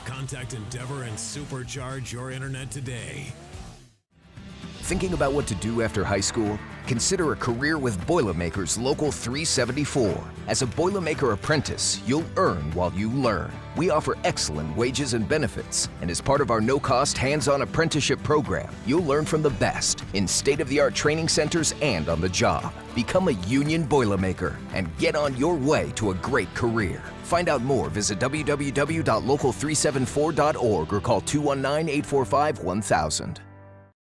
Speaker 13: Contact Endeavor and supercharge your internet today.
Speaker 3: Thinking about what to do after high school? Consider a career with Boilermakers Local 374. As a Boilermaker apprentice, you'll earn while you learn. We offer excellent wages and benefits, and as part of our no-cost hands-on apprenticeship program, you'll learn from the best in state-of-the-art training centers and on the job. Become a union Boilermaker and get on your way to a great career. Find out more, visit www.local374.org or call 219-845-1000.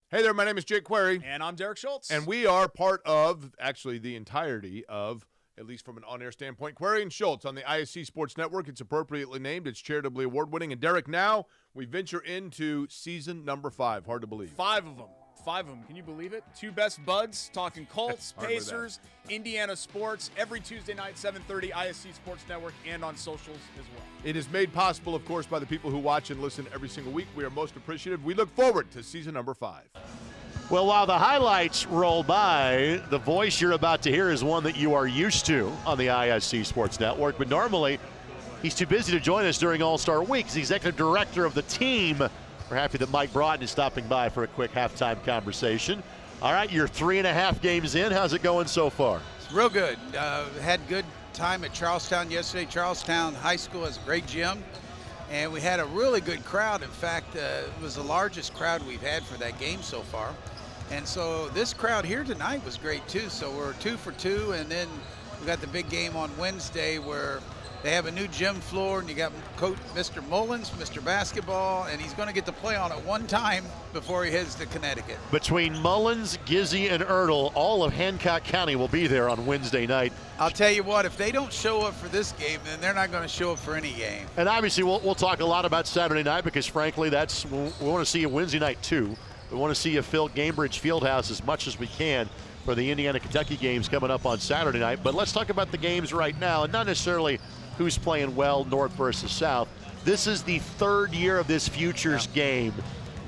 Speaker 14: Hey there, my name is Jake Query.
Speaker 15: And I'm Derek Schultz.
Speaker 14: And we are part of, actually, the entirety of, at least from an on-air standpoint, Query and Schultz on the ISC Sports Network. It's appropriately named. It's charitably award-winning. And Derek, now we venture into season number 5. Hard to believe.
Speaker 15: 5 of them. 5 of them. Can you believe it? 2 best buds talking Colts, Pacers, Indiana sports every Tuesday night, 7:30, ISC Sports Network, and on socials as well.
Speaker 14: It is made possible, of course, by the people who watch and listen every single week. We are most appreciative. We look forward to season number 5.
Speaker 1: Well, while the highlights roll by, the voice you're about to hear is one that you are used to on the ISC Sports Network, but normally he's too busy to join us during All-Star Week. He's the executive director of the team. We're happy that Mike Broughton is stopping by for a quick halftime conversation. All right, you're 3.5 games in. How's it going so far?
Speaker 16: It's real good. Had good time at Charlestown yesterday. Charlestown High School has a great gym. and we had a really good crowd. In fact, it was the largest crowd we've had for that game so far. And so this crowd here tonight was great too. So we're 2 for 2, and then we got the big game on Wednesday where they have a new gym floor, and you got Coach Mr. Mullins, Mr. Basketball, and he's going to get to play on it one time before he heads to Connecticut.
Speaker 1: Between Mullins, Gizzy, and Ertl, all of Hancock County will be there on Wednesday night.
Speaker 16: I'll tell you what, if they don't show up for this game, then they're not going to show up for any game.
Speaker 1: And obviously we'll talk a lot about Saturday night because, frankly, we want to see you Wednesday night too. We want to see you fill Gamebridge Fieldhouse as much as we can for the Indiana-Kentucky games coming up on Saturday night. But let's talk about the games right now, and not necessarily who's playing well, North versus South. This is the 3rd year of this Futures game.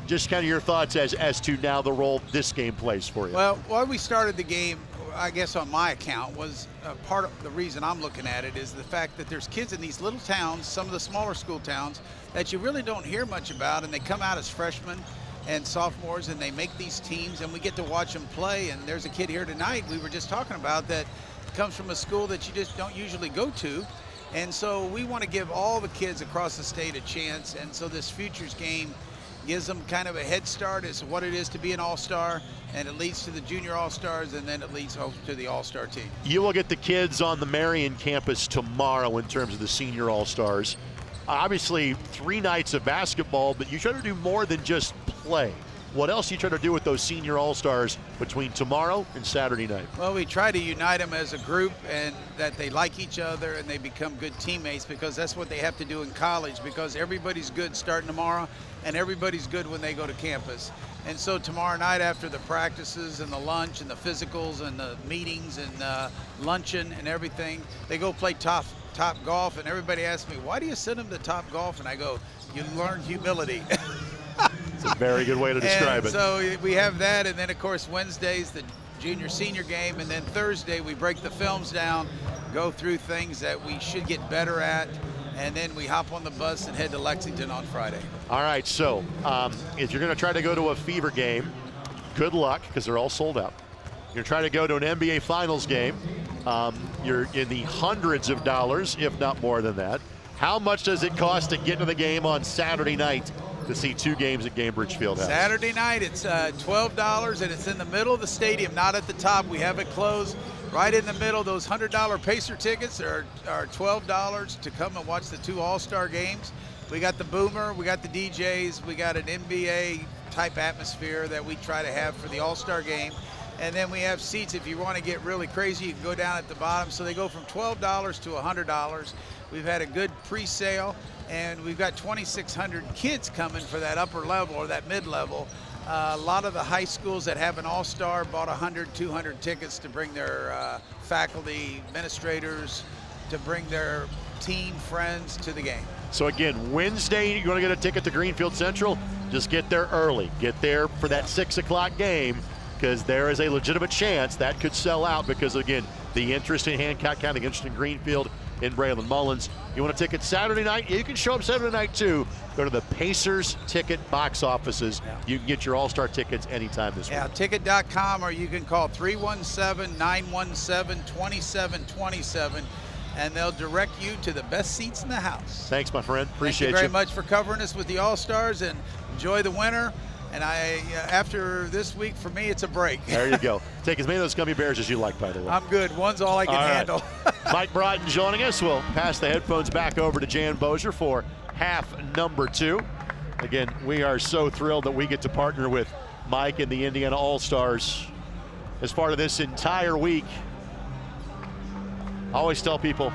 Speaker 1: Just kind of your thoughts as to now the role this game plays for you.
Speaker 16: Well, why we started the game, I guess on my account, was part of the reason I'm looking at it is the fact that there's kids in these little towns, some of the smaller school towns, that you really don't hear much about, and they come out as freshmen and sophomores, and they make these teams, and we get to watch them play. And there's a kid here tonight we were just talking about that comes from a school that you just don't usually go to. And so we want to give all the kids across the state a chance, and so this Futures game gives them kind of a head start as to what it is to be an all-star, and it leads to the junior all-stars, and then it leads to the all-star team. You
Speaker 1: will get the kids on the Marion campus tomorrow in terms of the senior all-stars. Obviously 3 nights of basketball, but you try to do more than just play. What else do you try to do with those senior all-stars between tomorrow and Saturday night?
Speaker 16: Well, we try to unite them as a group, and that they like each other and they become good teammates, because that's what they have to do in college, because everybody's good starting tomorrow and everybody's good when they go to campus. And so tomorrow night, after the practices and the lunch and the physicals and the meetings and luncheon and everything, they go play top golf. And everybody asks me, why do you send them to top golf? And I go, you learn humility.
Speaker 1: It's a very good way to describe it.
Speaker 16: So we have that, and then of course Wednesday's the junior-senior game, and then Thursday we break the films down, go through things that we should get better at, and then we hop on the bus and head to Lexington on Friday.
Speaker 1: All right, so if you're going to try to go to a Fever game, good luck, because they're all sold out. You're trying to go to an NBA Finals game, you're in the hundreds of dollars, if not more than that. How much does it cost to get to the game on Saturday night to see 2 games at Gamebridge Fieldhouse?
Speaker 16: Saturday night, it's $12, and it's in the middle of the stadium, not at the top. We have it closed right in the middle. Those $100 Pacer tickets are $12 to come and watch the 2 all-star games. We got the Boomer, we got the DJs, we got an NBA-type atmosphere that we try to have for the all-star game. And then we have seats. If you want to get really crazy, you can go down at the bottom. So they go from $12 to $100. We've had a good pre-sale, and we've got 2,600 kids coming for that upper level or that mid-level. A lot of the high schools that have an all-star bought 100, 200 tickets to bring their faculty, administrators, to bring their team friends to the game.
Speaker 1: So again, Wednesday, you want to get a ticket to Greenfield Central, just get there early. Get there for that 6 o'clock game, because there is a legitimate chance that could sell out, because again, the interest in Hancock County, interest in Greenfield, in Braylon Mullins. You want a ticket Saturday night? You can show up Saturday night too. Go to the Pacers ticket box offices. You can get your all-star tickets anytime this week.
Speaker 16: Ticket.com, or you can call 317-917-2727, and they'll direct you to the best seats in the house.
Speaker 1: Thanks, my friend. Appreciate you.
Speaker 16: Thank you very much for covering us with the All-Stars, and enjoy the winter. And after this week, for me, it's a break.
Speaker 1: There you go. Take as many of those gummy bears as you like, by the way.
Speaker 16: I'm good. One's all I can handle.
Speaker 1: Mike Broughton joining us. We'll pass the headphones back over to Jan Bozier for half number 2. Again, we are so thrilled that we get to partner with Mike and the Indiana All-Stars as part of this entire week. I always tell people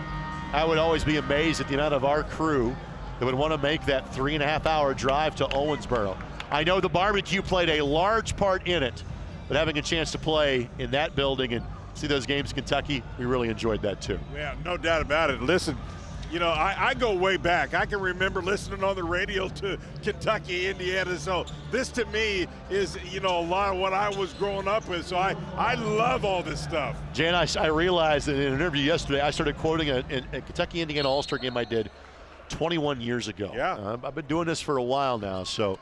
Speaker 1: I would always be amazed at the amount of our crew that would want to make that 3.5-hour drive to Owensboro. I know the barbecue played a large part in it, but having a chance to play in that building and see those games in Kentucky, we really enjoyed that too.
Speaker 2: Yeah, no doubt about it. Listen, you know, I go way back. I can remember listening on the radio to Kentucky, Indiana. So this to me is, you know, a lot of what I was growing up with. So I love all this stuff.
Speaker 1: Jan, I realized that in an interview yesterday, I started quoting a Kentucky-Indiana All-Star game I did 21 years ago.
Speaker 2: Yeah.
Speaker 1: I've been doing this for a while now, so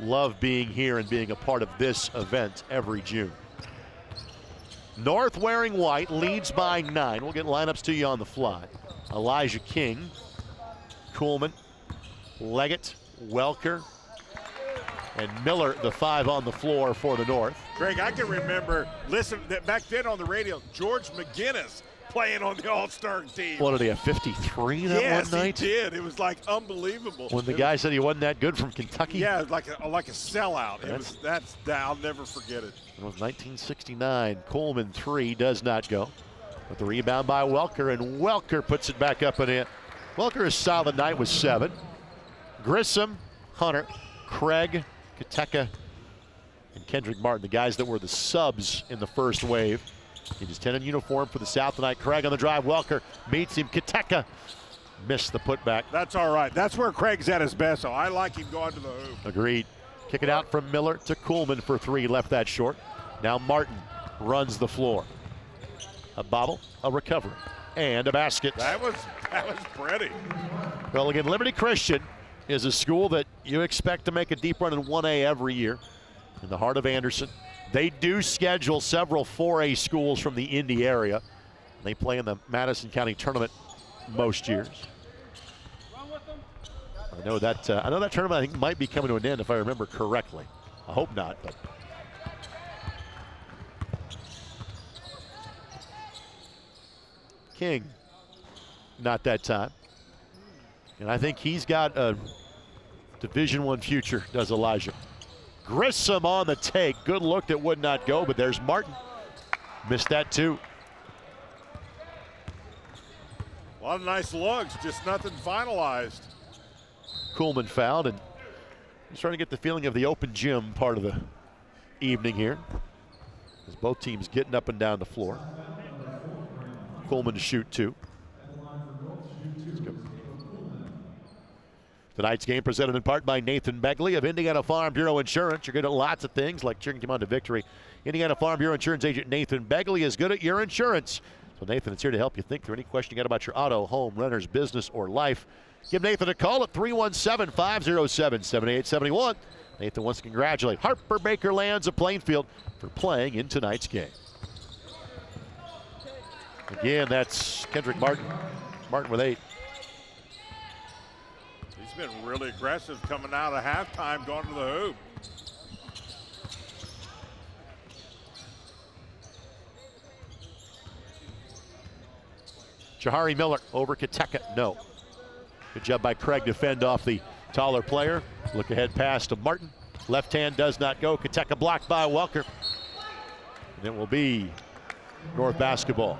Speaker 1: love being here and being a part of this event every June. North wearing white, leads by 9. We'll get lineups to you on the fly. Elijah King, Kuhlman, Leggett, Welker, and Miller, the 5 on the floor for the North.
Speaker 2: Greg, I can remember, back then on the radio, George McGinnis playing on the All-Star team.
Speaker 1: What did he have, 53 that one night?
Speaker 2: Yes, he did. It was like unbelievable.
Speaker 1: When the guy said he wasn't that good from Kentucky?
Speaker 2: Yeah, like a sellout. I'll never forget it.
Speaker 1: It was 1969. Coleman 3 does not go. With the rebound by Welker, and Welker puts it back up and in. Welker is solid night with 7. Grissom, Hunter, Craig, Kateka, and Kendrick Martin, the guys that were the subs in the first wave. He is 10 in uniform for the South tonight. Craig on the drive. Welker meets him. Kateka missed the putback.
Speaker 2: That's all right. That's where Craig's at his best, so I like him going to the hoop.
Speaker 1: Agreed. Kick it out from Miller to Kuhlman for 3. Left that short. Now Martin runs the floor. A bobble, a recovery, and a basket.
Speaker 2: That was pretty.
Speaker 1: Well, again, Liberty Christian is a school that you expect to make a deep run in 1A every year. In the heart of Anderson. They do schedule several 4A schools from the Indy area. They play in the Madison County tournament most years. I know that tournament I think might be coming to an end if I remember correctly. I hope not, but. King, not that time. And I think he's got a Division I future, does Elijah. Grissom on the take. Good look that would not go, but there's Martin. Missed that too.
Speaker 2: A lot of nice looks, just nothing finalized.
Speaker 1: Kuhlman fouled, and he's trying to get the feeling of the open gym part of the evening here. As both teams getting up and down the floor. Kuhlman to shoot 2. Tonight's game presented in part by Nathan Begley of Indiana Farm Bureau Insurance. You're good at lots of things like cheering him on to victory. Indiana Farm Bureau Insurance agent Nathan Begley is good at your insurance. So Nathan is here to help you think through any question you got about your auto, home, renters, business, or life. Give Nathan a call at 317-507-7871. Nathan wants to congratulate Harper Baker Lands of Plainfield for playing in tonight's game. Again, that's Kendrick Martin. Martin with 8.
Speaker 2: He's been really aggressive coming out of halftime, going to the hoop.
Speaker 1: Jahari Miller over Kateka, no. Good job by Craig to fend off the taller player. Look ahead pass to Martin. Left hand does not go. Kateka blocked by Welker. And it will be North basketball.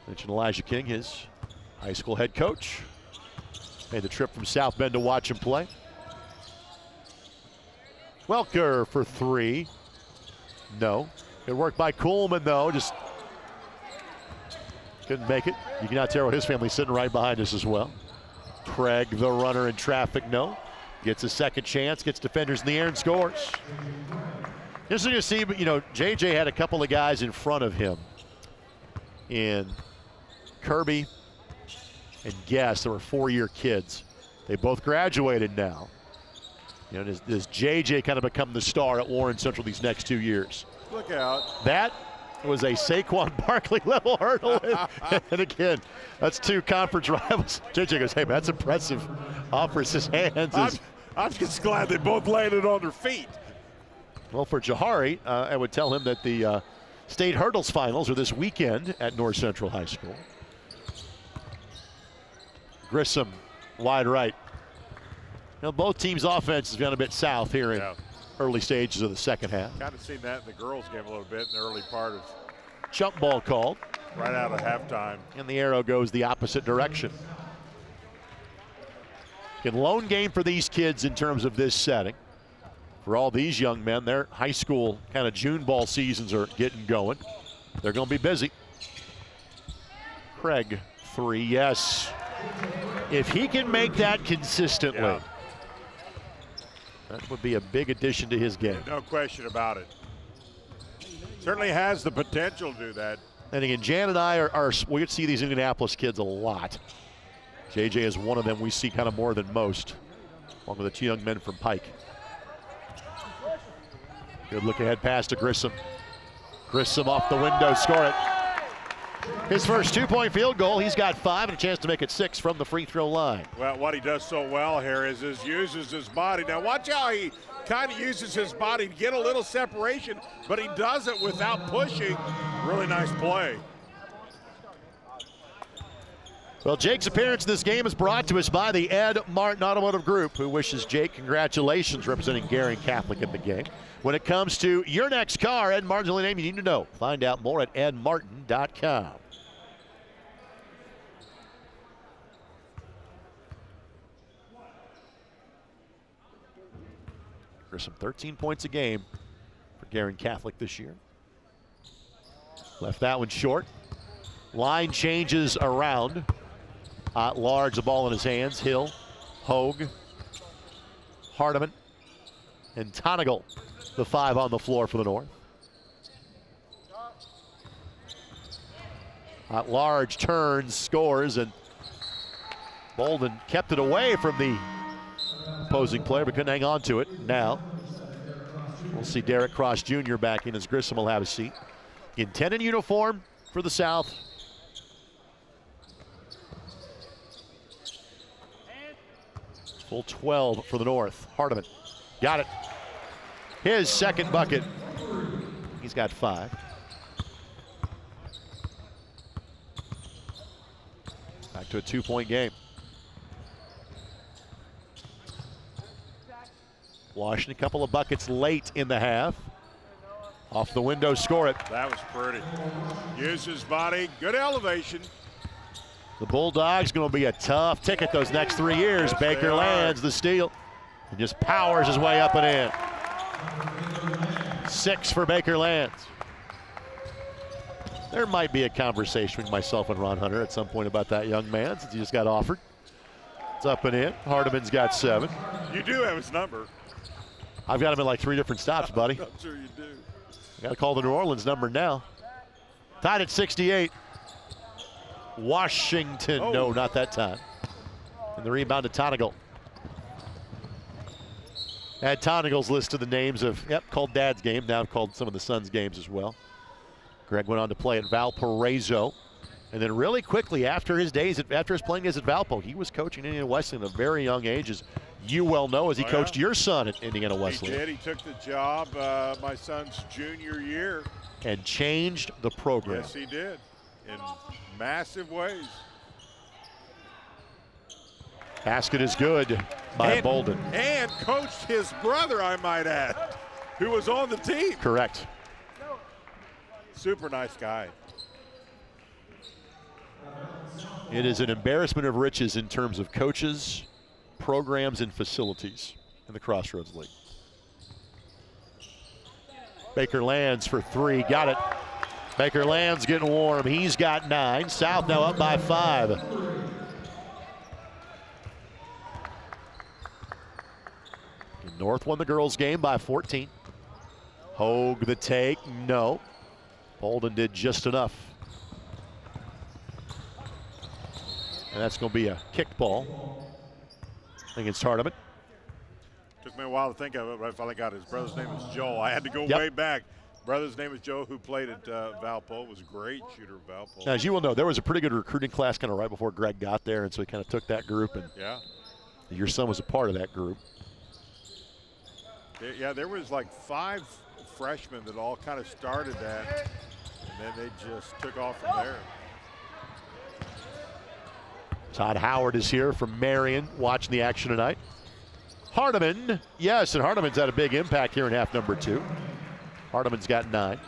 Speaker 1: Mentioned Elijah King, his high school head coach. Made the trip from South Bend to watch him play. Welker for 3. No. Good work by Kuhlman, though. Just couldn't make it. You cannot tell his family sitting right behind us as well. Craig, the runner in traffic, no. Gets a second chance, gets defenders in the air and scores. Interesting to see, but JJ had a couple of guys in front of him in Kirby and Guess. They were 4-year kids. They both graduated now. Does JJ kind of become the star at Warren Central these next 2 years?
Speaker 2: Look out.
Speaker 1: That was a Saquon Barkley level hurdle. And again, that's 2 conference rivals. JJ goes, hey, man, that's impressive. Offers his hands.
Speaker 2: I'm just glad they both landed on their feet.
Speaker 1: Well, for Jahari, I would tell him that the state hurdles finals are this weekend at North Central High School. Grissom, wide right. Both teams' offense has gone a bit south here in early stages of the second half.
Speaker 2: Kind of seen that in the girls' game a little bit in the early part of.
Speaker 1: Jump ball called.
Speaker 2: Right out of halftime.
Speaker 1: And the arrow goes the opposite direction. Again, lone game for these kids in terms of this setting. For all these young men, their high school kind of June ball seasons are getting going. They're going to be busy. Craig, 3, yes. If he can make that consistently, that would be a big addition to his game.
Speaker 2: No question about it. Certainly has the potential to do that.
Speaker 1: And again, Jan and I we get to see these Indianapolis kids a lot. JJ is one of them we see kind of more than most, along with the 2 young men from Pike. Good look ahead pass to Grissom. Grissom off the window, score it. His first 2-point field goal. He's got 5 and a chance to make it 6 from the free throw line.
Speaker 2: Well, what he does so well here is uses his body. Now watch how he kind of uses his body to get a little separation, but he does it without pushing. Really nice play.
Speaker 1: Well, Jake's appearance in this game is brought to us by the Ed Martin Automotive Group, who wishes Jake congratulations representing Gary Catholic in the game. When it comes to your next car, Ed Martin's the only name you need to know. Find out more at edmartin.com. Grissom 13 points a game for Gary Catholic this year. Left that one short. Line changes around. At large, the ball in his hands. Hill, Hogue, Hardiman, and Tonigal, the 5 on the floor for the North. At large, turns, scores, and Bolden kept it away from the opposing player, but couldn't hang on to it. Now, we'll see Derek Cross Jr. back in as Grissom will have a seat. In 10 in uniform for the South. Full 12 for the North. Hardiman got it. His second bucket. He's got 5. Back to a 2-point game. Washington, a couple of buckets late in the half. Off the window, score it.
Speaker 2: That was pretty. Use his body, good elevation.
Speaker 1: The Bulldogs going to be a tough ticket those next 3 years.
Speaker 2: Yes,
Speaker 1: Baker lands the steal and just powers his way up and in. 6 for Baker lands. There might be a conversation with myself and Ron Hunter at some point about that young man since he just got offered. It's up and in. Hardiman's got 7.
Speaker 2: You do have his number.
Speaker 1: I've got him in like 3 different stops, buddy.
Speaker 2: I'm sure you do.
Speaker 1: Got to call the New Orleans number now. Tied at 68. Washington, no, not that time. And the rebound to Tonigal. Add Tonigal's list of the names of, called Dad's game, now called some of the Suns' games as well. Greg went on to play at Valparaiso. And then really quickly after his playing days at Valpo, he was coaching Indiana Wesleyan at a very young age, as you well know, as he coached your son at Indiana Wesleyan.
Speaker 2: He did. He took the job my son's junior year.
Speaker 1: And changed the program.
Speaker 2: Yes, he did. In massive ways.
Speaker 1: Basket is good by Bolden.
Speaker 2: And coached his brother, I might add, who was on the team.
Speaker 1: Correct.
Speaker 2: Super nice guy.
Speaker 1: It is an embarrassment of riches in terms of coaches, programs, and facilities in the Crossroads League. Baker lands for 3, got it. Baker lands getting warm. He's got 9. South now up by 5. North won the girls' game by 14. Hogue the take, no. Bolden did just enough. And that's going to be a kick ball against Hardiman.
Speaker 2: Took me a while to think of it, but I finally got it. His brother's name is Joel. I had to go way back. Brother's name is Joe, who played at Valpo. Was a great shooter at Valpo.
Speaker 1: Now, as you will know, there was a pretty good recruiting class kind of right before Greg got there, and so he kind of took that group, and your son was a part of that group.
Speaker 2: There was like 5 freshmen that all kind of started that, and then they just took off from there.
Speaker 1: Todd Howard is here from Marion watching the action tonight. Hardiman, yes, and Hardiman's had a big impact here in half number 2. Hardiman's got 9.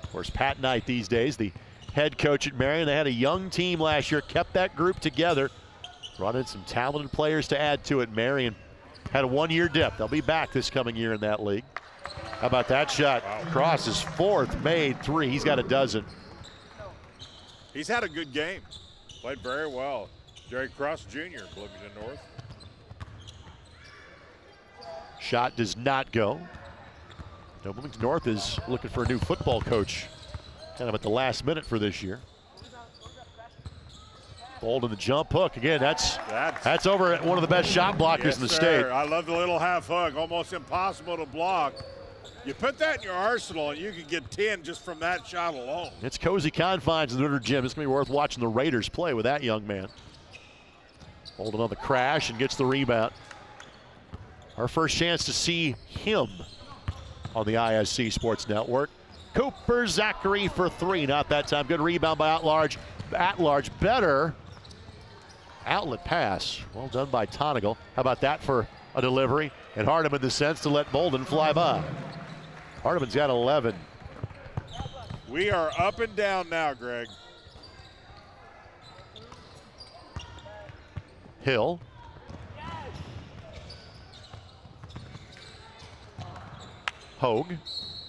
Speaker 1: Of course, Pat Knight these days, the head coach at Marion. They had a young team last year, kept that group together, brought in some talented players to add to it. Marion had a 1-year dip. They'll be back this coming year in that league. How about that shot? Wow. Cross is 4th, made 3. He's got a dozen.
Speaker 2: He's had a good game. Played very well. Jerry Cross Jr., Bloomington North.
Speaker 1: Shot does not go. Bloomington North is looking for a new football coach kind of at the last minute for this year. Bolden the jump hook. Again, that's over at one of the best shot blockers in the state.
Speaker 2: I love the little half hook. Almost impossible to block. You put that in your arsenal, and you can get 10 just from that shot alone.
Speaker 1: It's cozy confines in the Nooner Gym. It's going to be worth watching the Raiders play with that young man. Holding on the crash and gets the rebound. Our first chance to see him on the ISC Sports Network. Cooper Zachary for 3. Not that time. Good rebound by At-Large. At-Large better. Outlet pass. Well done by Tonigal. How about that for a delivery? And Hardiman the sense to let Bolden fly by. Hardiman's got 11.
Speaker 2: We are up and down now, Greg.
Speaker 1: Hill. Hogue.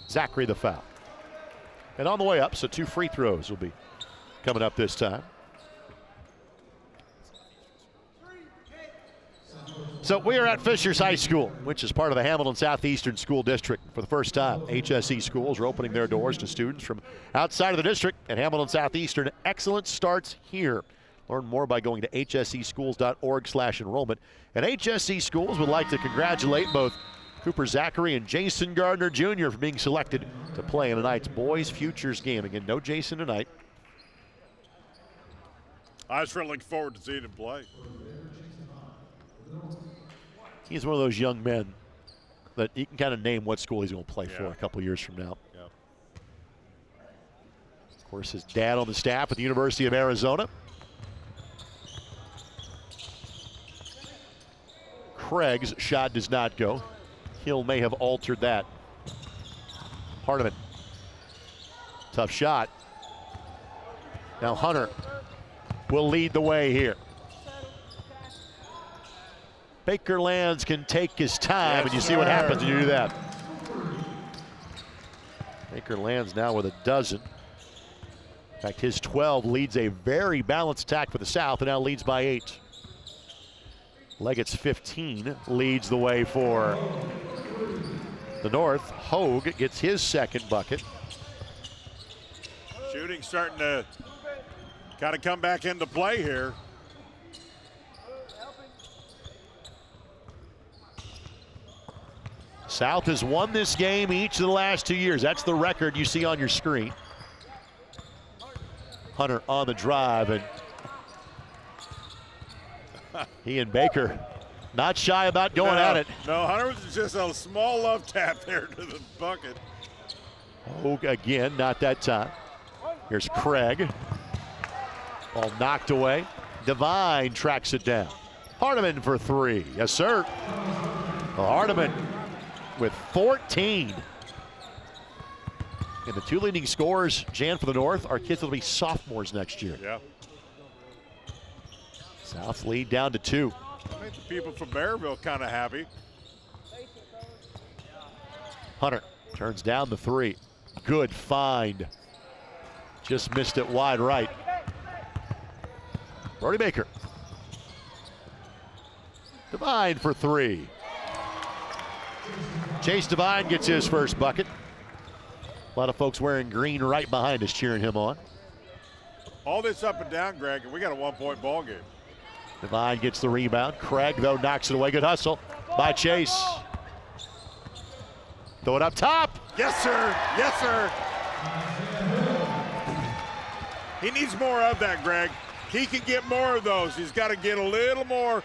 Speaker 1: Zachary the foul. And on the way up, so 2 free throws will be coming up this time. So we are at Fishers High School, which is part of the Hamilton Southeastern School District. For the first time, HSE schools are opening their doors to students from outside of the district at Hamilton Southeastern. Excellence starts here. Learn more by going to hseschools.org/enrollment. And HSE Schools would like to congratulate both Cooper Zachary and Jason Gardner Jr. for being selected to play in tonight's Boys Futures game. Again, no Jason tonight.
Speaker 2: I was really looking forward to seeing him play.
Speaker 1: He's one of those young men that you can kind of name what school he's going to play for a couple years from now.
Speaker 2: Yeah.
Speaker 1: Of course, his dad on the staff at the University of Arizona. Craig's shot does not go. Hill may have altered that. Hardiman. Tough shot. Now Hunter will lead the way here. Baker Lands can take his time, and you see what happens when you do that. Baker Lands now with a dozen. In fact, his 12 leads a very balanced attack for the South, and now leads by 8. Leggett's 15 leads the way for the North. Hogue gets his second bucket.
Speaker 2: Shooting starting to kind of come back into play here.
Speaker 1: South has won this game each of the last 2 years. That's the record you see on your screen. Hunter on the drive, and he and Baker not shy about going at it.
Speaker 2: No, Hunter was just a small love tap there to the bucket.
Speaker 1: Hogue again, not that time. Here's Craig. Ball knocked away. Devine tracks it down. Hardiman for 3. Yes, sir. Well, Hardiman with 14. And the 2 leading scorers, Jan, for the North, are kids that will be sophomores next year.
Speaker 2: Yeah.
Speaker 1: South's lead down to 2.
Speaker 2: I think the people from Maryville kind of happy.
Speaker 1: Hunter turns down the 3. Good find. Just missed it wide right. Brody Baker. Devine for 3. Chase Devine gets his first bucket. A lot of folks wearing green right behind us cheering him on.
Speaker 2: All this up and down, Greg, and we got a 1-point ball game.
Speaker 1: Devine gets the rebound. Craig, though, knocks it away. Good hustle by Chase. Throw it up top.
Speaker 2: Yes, sir. Yes, sir. He needs more of that, Greg. He can get more of those. He's got to get a little more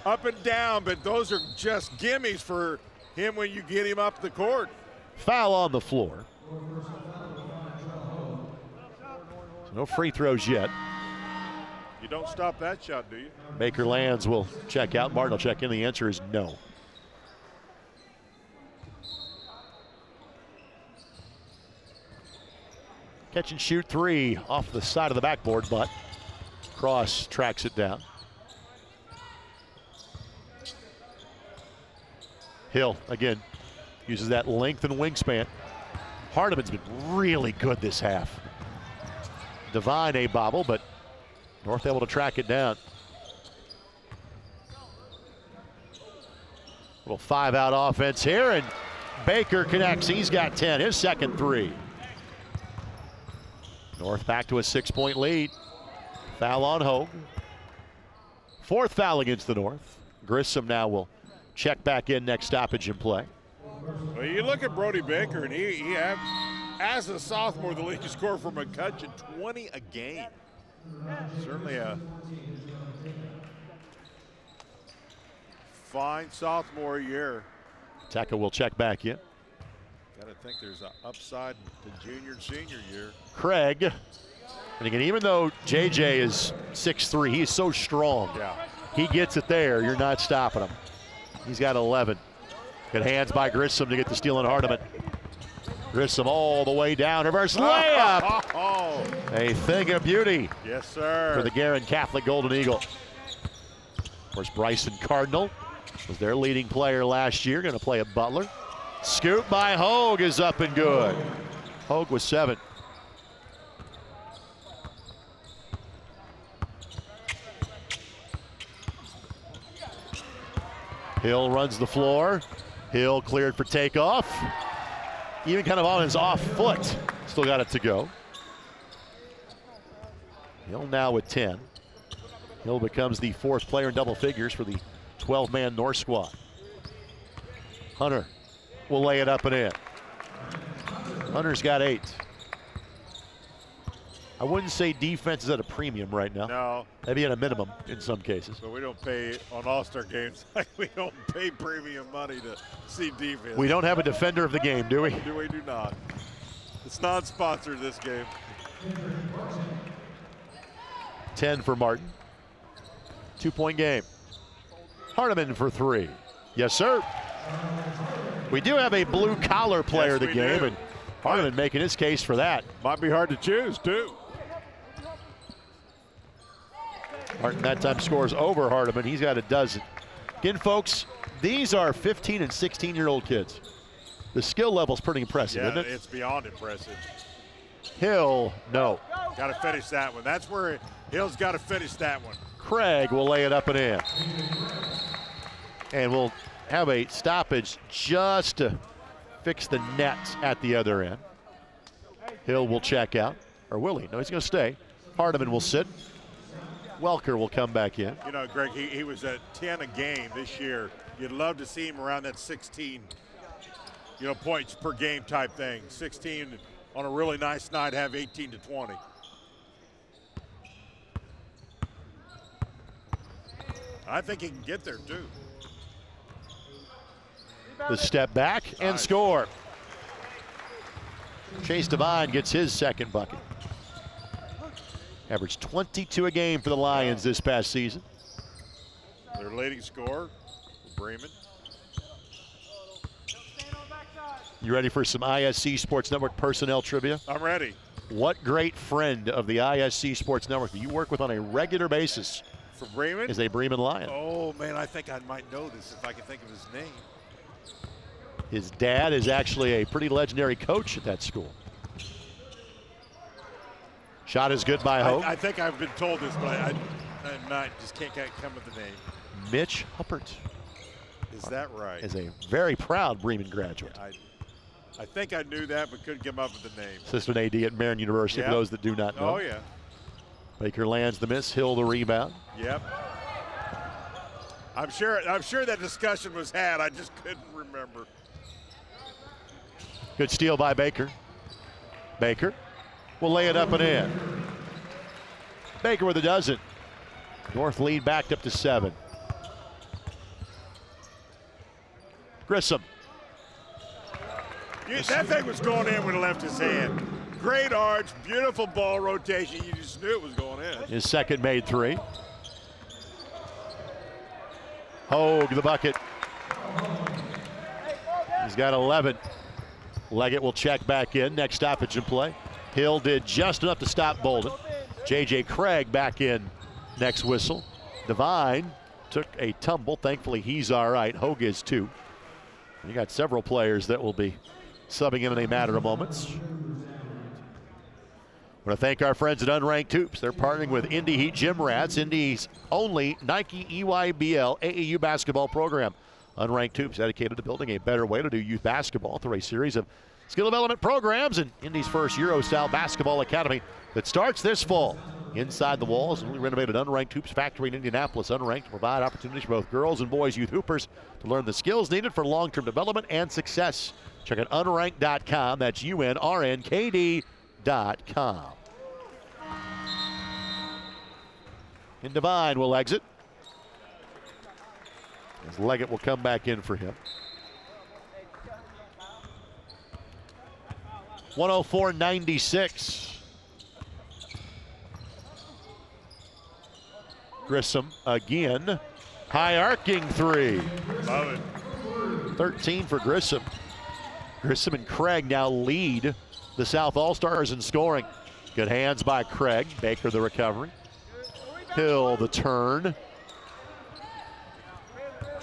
Speaker 2: up and down, but those are just gimmies for him when you get him up the court.
Speaker 1: Foul on the floor. So no free throws yet.
Speaker 2: You don't stop that shot, do you?
Speaker 1: Baker Lands will check out. Martin will check in. The answer is no. Catch and shoot 3 off the side of the backboard, but Cross tracks it down. Hill, again, uses that length and wingspan. Hardiman's been really good this half. Devine a bobble, but North able to track it down. Little 5-out offense here, and Baker connects. He's got 10, his second 3. North back to a 6-point lead. Foul on Hogue. 4th foul against the North. Grissom now will check back in, next stoppage in play.
Speaker 2: Well, you look at Brody Baker, and he had, as a sophomore, the leading scorer for McCutcheon, 20 a game. Certainly a fine sophomore year.
Speaker 1: Taka will check back in.
Speaker 2: Got to think there's an upside to junior and senior year.
Speaker 1: Craig, and again, even though JJ is 6'3", he's so strong.
Speaker 2: Yeah.
Speaker 1: He gets it there. You're not stopping him. He's got 11. Good hands by Grissom to get the steal on Hardiman. Grissom all the way down. Reverse layup. A thing of beauty.
Speaker 2: Yes, sir.
Speaker 1: For the Guerin Catholic Golden Eagle. Of course, Bryson Cardinal was their leading player last year. Going to play at Butler. Scoop by Hogue is up and good. Hogue was 7. Hill runs the floor. Hill cleared for takeoff. Even kind of on his off foot. Still got it to go. Hill now with 10. Hill becomes the 4th player in double figures for the 12-man North squad. Hunter will lay it up and in. Hunter's got 8. I wouldn't say defense is at a premium right now.
Speaker 2: No.
Speaker 1: Maybe at a minimum in some cases.
Speaker 2: But we don't pay on All-Star games. We don't pay premium money to see defense.
Speaker 1: We don't have a defender of the game, do we?
Speaker 2: We do not. It's non-sponsored this game.
Speaker 1: 10 for Martin. 2-point game. Hardiman for 3. Yes, sir. We do have a blue-collar player of the game, and Hardiman making his case for that.
Speaker 2: Might be hard to choose, too.
Speaker 1: Martin that time scores over Hardiman. He's got a dozen. Again, folks, these are 15 and 16-year-old kids. The skill level's pretty impressive,
Speaker 2: Yeah,
Speaker 1: isn't it?
Speaker 2: it's beyond impressive.
Speaker 1: Hill, no.
Speaker 2: Got to finish that one. That's where Hill's got to finish that one.
Speaker 1: Craig will lay it up and in. And we'll have a stoppage just to fix the net at the other end. Hill will check out. Or will he? No, he's going to stay. Hardiman will sit. Welker will come back in.
Speaker 2: You know, Greg, he was at 10 a game this year. You'd love to see him around that 16, points per game type thing. 16 on a really nice night, have 18 to 20. I think he can get there, too.
Speaker 1: The step back and score. Chase Devine gets his 2nd bucket. Averaged 22 a game for the Lions this past season.
Speaker 2: Their leading scorer, Bremen.
Speaker 1: You ready for some ISC Sports Network personnel trivia?
Speaker 2: I'm ready.
Speaker 1: What great friend of the ISC Sports Network that you work with on a regular basis
Speaker 2: for Bremen
Speaker 1: is a Bremen Lion?
Speaker 2: Oh, man, I think I might know this if I can think of his name.
Speaker 1: His dad is actually a pretty legendary coach at that school. Shot is good by Hogue.
Speaker 2: I think I've been told this, but I just can't come with the name.
Speaker 1: Mitch Huppert.
Speaker 2: Is that right?
Speaker 1: Is a very proud Bremen graduate.
Speaker 2: I think I knew that, but couldn't come up with the name.
Speaker 1: Assistant AD at Marion University, for those that do not know.
Speaker 2: Oh, yeah.
Speaker 1: Baker lands the miss, Hill the rebound.
Speaker 2: Yep. I'm sure that discussion was had. I just couldn't remember.
Speaker 1: Good steal by Baker. Baker will lay it up and in. Baker with a dozen. North lead backed up to 7. Grissom.
Speaker 2: That thing was going in when he left his hand. Great arch, beautiful ball rotation. You just knew it was going in.
Speaker 1: His 2nd made 3. Hogue the bucket. He's got 11. Leggett will check back in. Next stoppage in play. Hill did just enough to stop Bolden. J.J. Craig back in next whistle. Devine took a tumble. Thankfully, he's all right. Hogue is too. You got several players that will be subbing in a matter of moments. I want to thank our friends at Unranked Hoops. They're partnering with Indy Heat Gym Rats, Indy's only Nike EYBL AAU basketball program. Unranked Hoops dedicated to building a better way to do youth basketball through a series of skill development programs and Indy's first Euro-style basketball academy that starts this fall. inside the walls. Newly renovated Unranked Hoops Factory in Indianapolis. Unranked to provide opportunities for both girls and boys youth hoopers to learn the skills needed for long-term development and success. Check out unranked.com. That's UNRNKD.com. And Devine will exit, as Leggett will come back in for him. 104-96. Grissom again. High arcing three.
Speaker 2: Love it.
Speaker 1: 13 for Grissom. Grissom and Craig now lead the South All-Stars in scoring. Good hands by Craig. Baker the recovery. Hill the turn.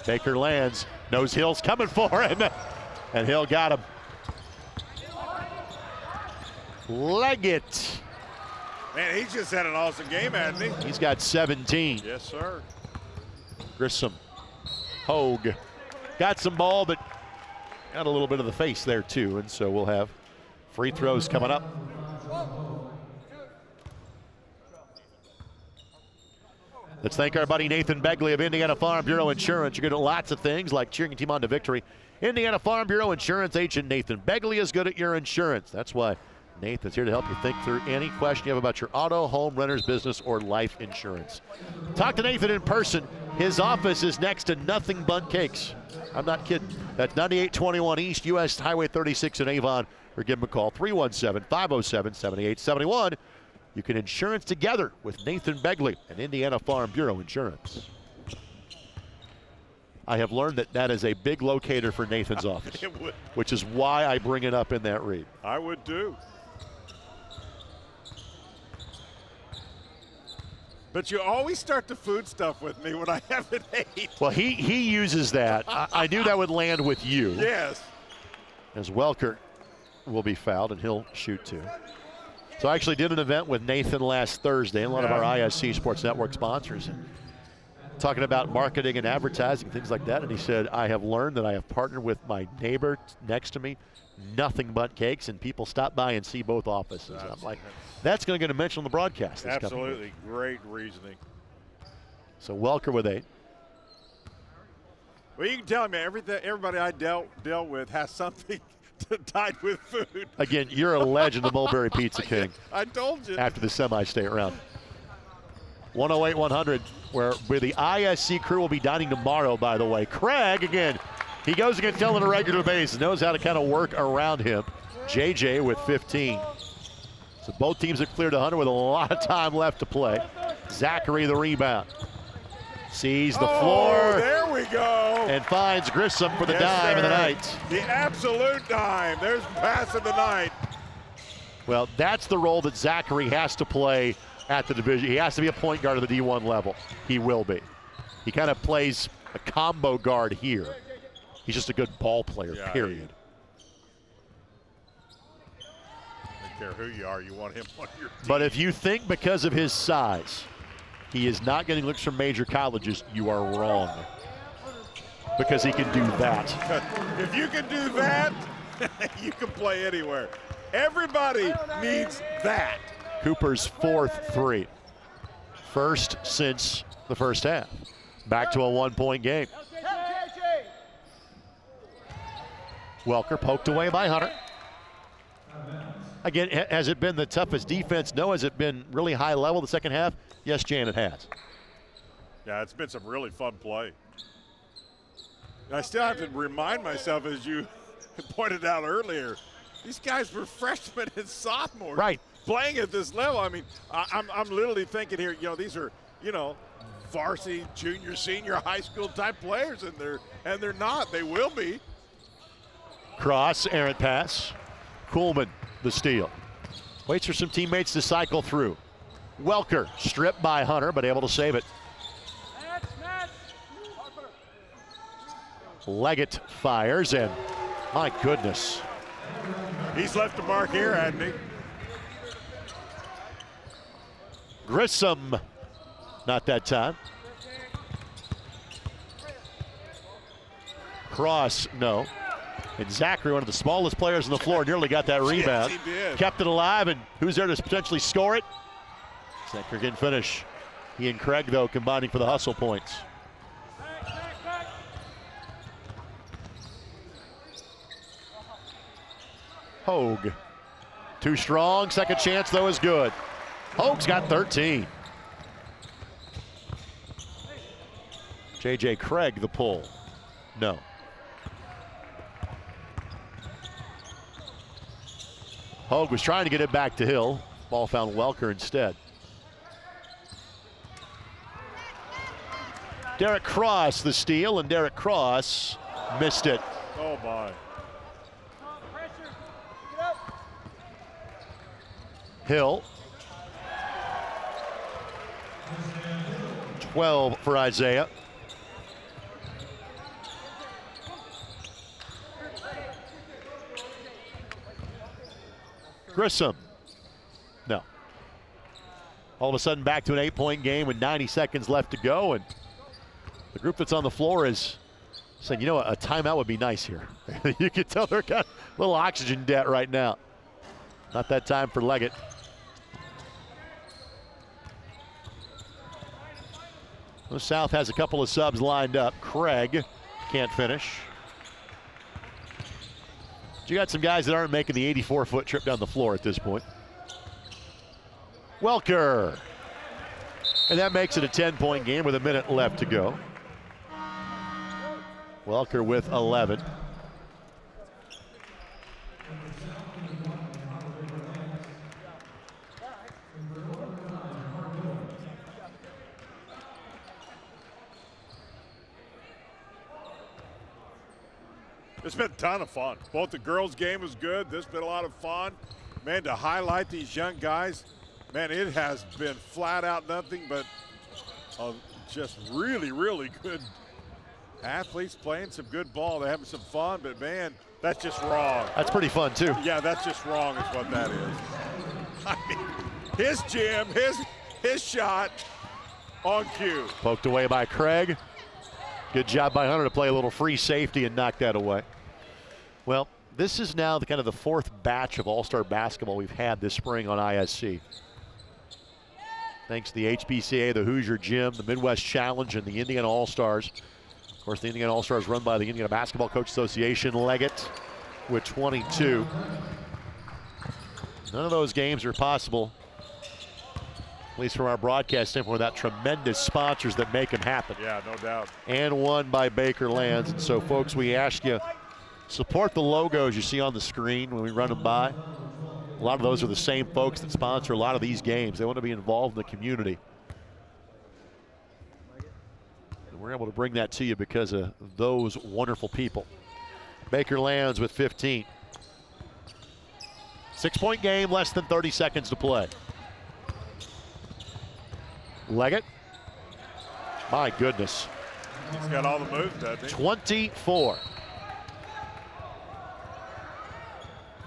Speaker 1: Baker lands. Knows Hill's coming for him. And Hill got him. Leggett.
Speaker 2: Man, he's just had an awesome game, hasn't he?
Speaker 1: He's got 17.
Speaker 2: Yes, sir.
Speaker 1: Grissom. Hogue. Got some ball, but got a little bit of the face there, too. And so we'll have free throws coming up. Let's thank our buddy Nathan Begley of Indiana Farm Bureau Insurance. You're good at lots of things like cheering your team on to victory. Indiana Farm Bureau Insurance agent Nathan Begley is good at your insurance. That's why Nathan's here to help you think through any question you have about your auto, home, renter's business, or life insurance. Talk to Nathan in person. His office is next to Nothing But Cakes. I'm not kidding. That's 9821 East US Highway 36 in Avon. Or give him a call, 317-507-7871. You can insurance together with Nathan Begley and Indiana Farm Bureau Insurance. I have learned that that is a big locator for Nathan's office, which is why I bring it up in that read.
Speaker 2: I would too. But you always start the food stuff with me when I haven't ate.
Speaker 1: Well, he uses that. I knew that would land with you.
Speaker 2: Yes.
Speaker 1: As Welker will be fouled, and he'll shoot two. So I actually did an event with Nathan last Thursday, and a lot of our ISC Sports Network sponsors, and talking about marketing and advertising, things like that. And he said, I have learned that I have partnered with my neighbor next to me, Nothing But Cakes, and people stop by and see both offices. And I'm like, that's going to get a mention on the broadcast.
Speaker 2: Absolutely. Great reasoning.
Speaker 1: So Welker with 8.
Speaker 2: Well, you can tell me everybody I dealt with has something tied with food.
Speaker 1: Again, you're a legend, the Mulberry Pizza King.
Speaker 2: I told you.
Speaker 1: After the semi-state round. 108-100, where the ISC crew will be dining tomorrow, by the way. Craig, again, he goes against Hill on a regular basis, knows how to kind of work around him. JJ with 15. So both teams have cleared 100 with a lot of time left to play. Zachary the rebound. Sees the floor.
Speaker 2: There we go.
Speaker 1: And finds Grissom for the dime of the night.
Speaker 2: The absolute dime. There's the pass of the night.
Speaker 1: Well, that's the role that Zachary has to play at the division. He has to be a point guard at the D1 level. He will be. He kind of plays a combo guard here. He's just a good ball player, period.
Speaker 2: I don't care who you are, you want him on your team.
Speaker 1: But if you think because of his size, he is not getting looks from major colleges, you are wrong. Because he can do that.
Speaker 2: If you can do that, you can play anywhere. Everybody needs that.
Speaker 1: Cooper's 4th 3. First since the first half. Back to a 1-point game. Welker poked away by Hunter. Again, has it been the toughest defense? No. Has it been really high level the second half? Yes, Jan, it has.
Speaker 2: Yeah, it's been some really fun play. And I still have to remind myself, as you pointed out earlier, these guys were freshmen and sophomores.
Speaker 1: Right.
Speaker 2: Playing at this level. I mean, I'm literally thinking here, these are, varsity, junior, senior, high school type players, and they're not. They will be.
Speaker 1: Cross, errant pass. Kuhlman, the steal. Waits for some teammates to cycle through. Welker, stripped by Hunter, but able to save it. Leggett fires, and my goodness.
Speaker 2: He's left a mark here, hasn't he?
Speaker 1: Grissom, not that time. Cross, no. And Zachary, one of the smallest players on the floor, nearly got that rebound.
Speaker 2: Yes, he did.
Speaker 1: Kept it alive, and who's there to potentially score it? Secker can finish. He and Craig, though, combining for the hustle points. Hogue. Too strong. Second chance, though, is good. Hogue's got 13. J.J. Craig, the pull. No. Hogue was trying to get it back to Hill. Ball found Welker instead. Derek Cross the steal, and Derek Cross missed it.
Speaker 2: Oh, my.
Speaker 1: Hill. 12 for Isaiah. Grissom. No. All of a sudden back to an 8-point game with 90 seconds left to go, and the group that's on the floor is saying, you know what, a timeout would be nice here. You can tell they're got a little oxygen debt right now. Not that time for Leggett. The South has a couple of subs lined up. Craig can't finish. You got some guys that aren't making the 84-foot trip down the floor at this point. Welker. And that makes it a 10-point game with a minute left to go. Welker with 11.
Speaker 2: It's been a ton of fun. Both the girls' game was good. This has been a lot of fun. Man, to highlight these young guys, man, it has been flat out nothing but just really, really good athletes playing some good ball. They're having some fun, but, man, that's just wrong.
Speaker 1: That's pretty fun, too.
Speaker 2: Yeah, that's just wrong is what that is. I mean, his gym, his shot on cue.
Speaker 1: Poked away by Craig. Good job by Hunter to play a little free safety and knock that away. Well, this is now the kind of the fourth batch of All-Star basketball we've had this spring on ISC. Thanks to the HBCA, the Hoosier Gym, the Midwest Challenge, and the Indiana All-Stars. Of course, the Indiana All-Stars run by the Indiana Basketball Coach Association. Leggett with 22. None of those games are possible, at least from our broadcast standpoint, without tremendous sponsors that make them happen.
Speaker 2: Yeah, no doubt.
Speaker 1: And won by Baker Lands. And so, folks, we ask you, support the logos you see on the screen when we run them by. A lot of those are the same folks that sponsor a lot of these games. They want to be involved in the community. And we're able to bring that to you because of those wonderful people. Baker Lands with 15. 6-point game, less than 30 seconds to play. Leggett. My goodness.
Speaker 2: He's got all the moves, doesn't he?
Speaker 1: 24.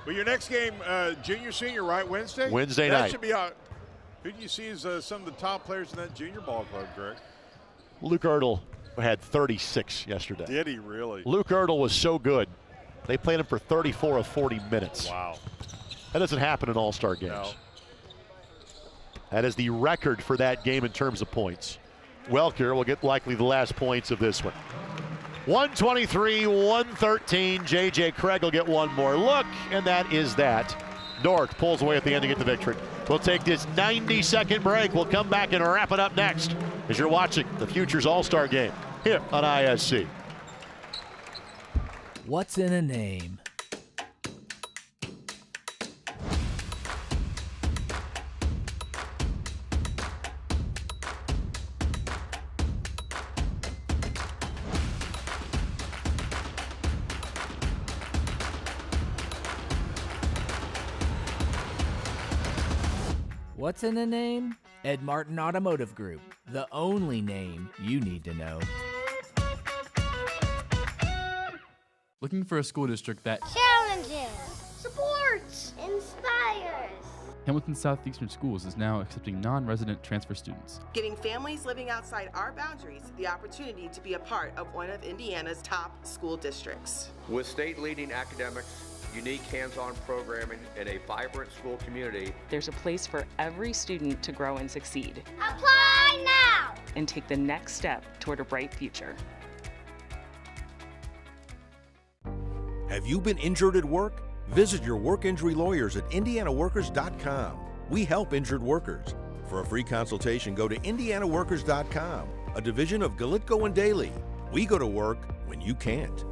Speaker 2: Well, your next game, junior, senior, right? Wednesday?
Speaker 1: Wednesday
Speaker 2: that
Speaker 1: night.
Speaker 2: Should be out. Who do you see as some of the top players in that junior ball club, Greg?
Speaker 1: Luke Ertl had 36 yesterday.
Speaker 2: Did he really?
Speaker 1: Luke Ertl was so good. They played him for 34 of 40 minutes.
Speaker 2: Wow.
Speaker 1: That doesn't happen in All-Star games.
Speaker 2: No.
Speaker 1: That is the record for that game in terms of points. Welker will get likely the last points of this one. 123-113. J.J. Craig will get one more look, and that is that. North pulls away at the end to get the victory. We'll take this 90-second break. We'll come back and wrap it up next as you're watching the Futures All-Star Game here on ISC.
Speaker 4: What's in a name? What's in a name? Ed Martin Automotive Group, the only name you need to know.
Speaker 17: Looking for a school district that
Speaker 9: challenges, supports, inspires.
Speaker 17: Hamilton Southeastern Schools is now accepting non-resident transfer students.
Speaker 18: Giving families living outside our boundaries the opportunity to be a part of one of Indiana's top school districts.
Speaker 19: With state-leading academics, unique hands-on programming, and a vibrant school community,
Speaker 20: there's a place for every student to grow and succeed.
Speaker 9: Apply now!
Speaker 20: And take the next step toward a bright future.
Speaker 11: Have you been injured at work? Visit your work injury lawyers at indianaworkers.com. We help injured workers. For a free consultation, go to indianaworkers.com, a division of Galitko and Daly. We go to work when you can't.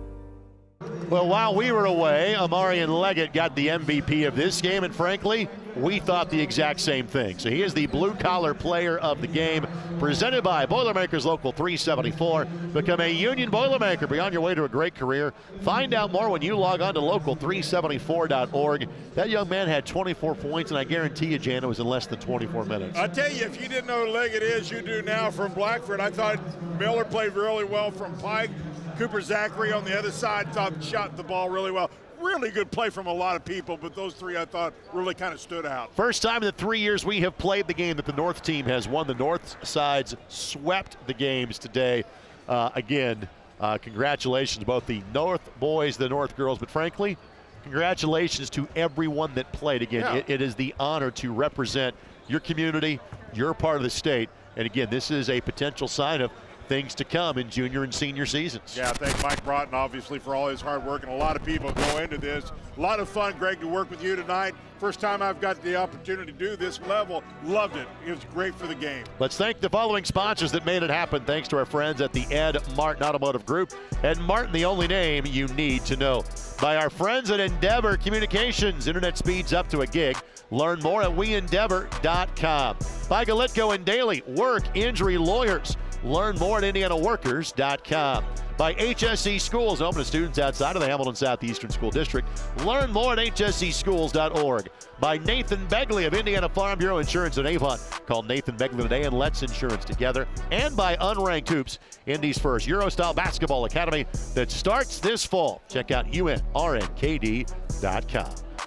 Speaker 1: Well, while we were away, Amarian Leggett got the MVP of this game, and frankly, we thought the exact same thing. So he is the blue-collar player of the game, presented by Boilermakers Local 374. Become a Union Boilermaker. Be on your way to a great career. Find out more when you log on to local374.org. That young man had 24 points, and I guarantee you, Jan, it was in less than 24 minutes.
Speaker 2: I tell you, if you didn't know who Leggett is, you do now from Blackford. I thought Miller played really well from Pike. Cooper Zachary on the other side shot the ball really well. Really good play from a lot of people, but those three I thought really kind of stood out.
Speaker 1: First time in the 3 years we have played the game that the North team has won. The North sides swept the games today. Congratulations to both the North boys, the North girls, but frankly, congratulations to everyone that played. Again, it is the honor to represent your community, your part of the state, and again, this is a potential sign of things to come in junior and senior seasons.
Speaker 2: Yeah, I thank Mike Broughton, obviously, for all his hard work, and a lot of people go into this. A lot of fun, Greg, to work with you tonight. First time I've got the opportunity to do this level. Loved it. It was great for the game.
Speaker 1: Let's thank the following sponsors that made it happen. Thanks to our friends at the Ed Martin Automotive Group. Ed Martin, the only name you need to know. By our friends at Endeavor Communications. Internet speeds up to a gig. Learn more at weendeavor.com. By Galitko and Daly, work injury lawyers. Learn more at indianaworkers.com. By HSE Schools, open to students outside of the Hamilton Southeastern School District. Learn more at hseschools.org. By Nathan Begley of Indiana Farm Bureau Insurance in Avon. Call Nathan Begley today and let's insurance together. And by Unranked Hoops, Indy's first Eurostyle basketball academy that starts this fall. Check out unrnkd.com.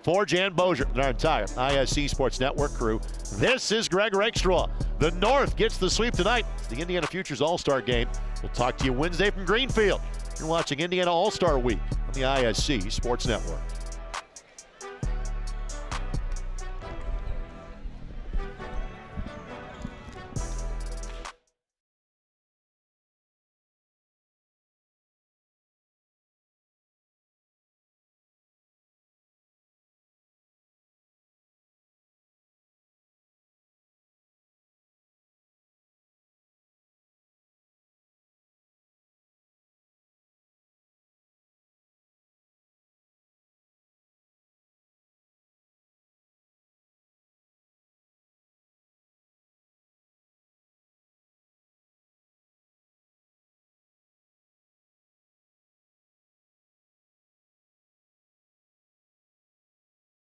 Speaker 1: For Jan Bozier and our entire ISC Sports Network crew, this is Greg Rakestraw. The North gets the sweep tonight. It's the Indiana Futures All-Star Game. We'll talk to you Wednesday from Greenfield. You're watching Indiana All-Star Week on the ISC Sports Network.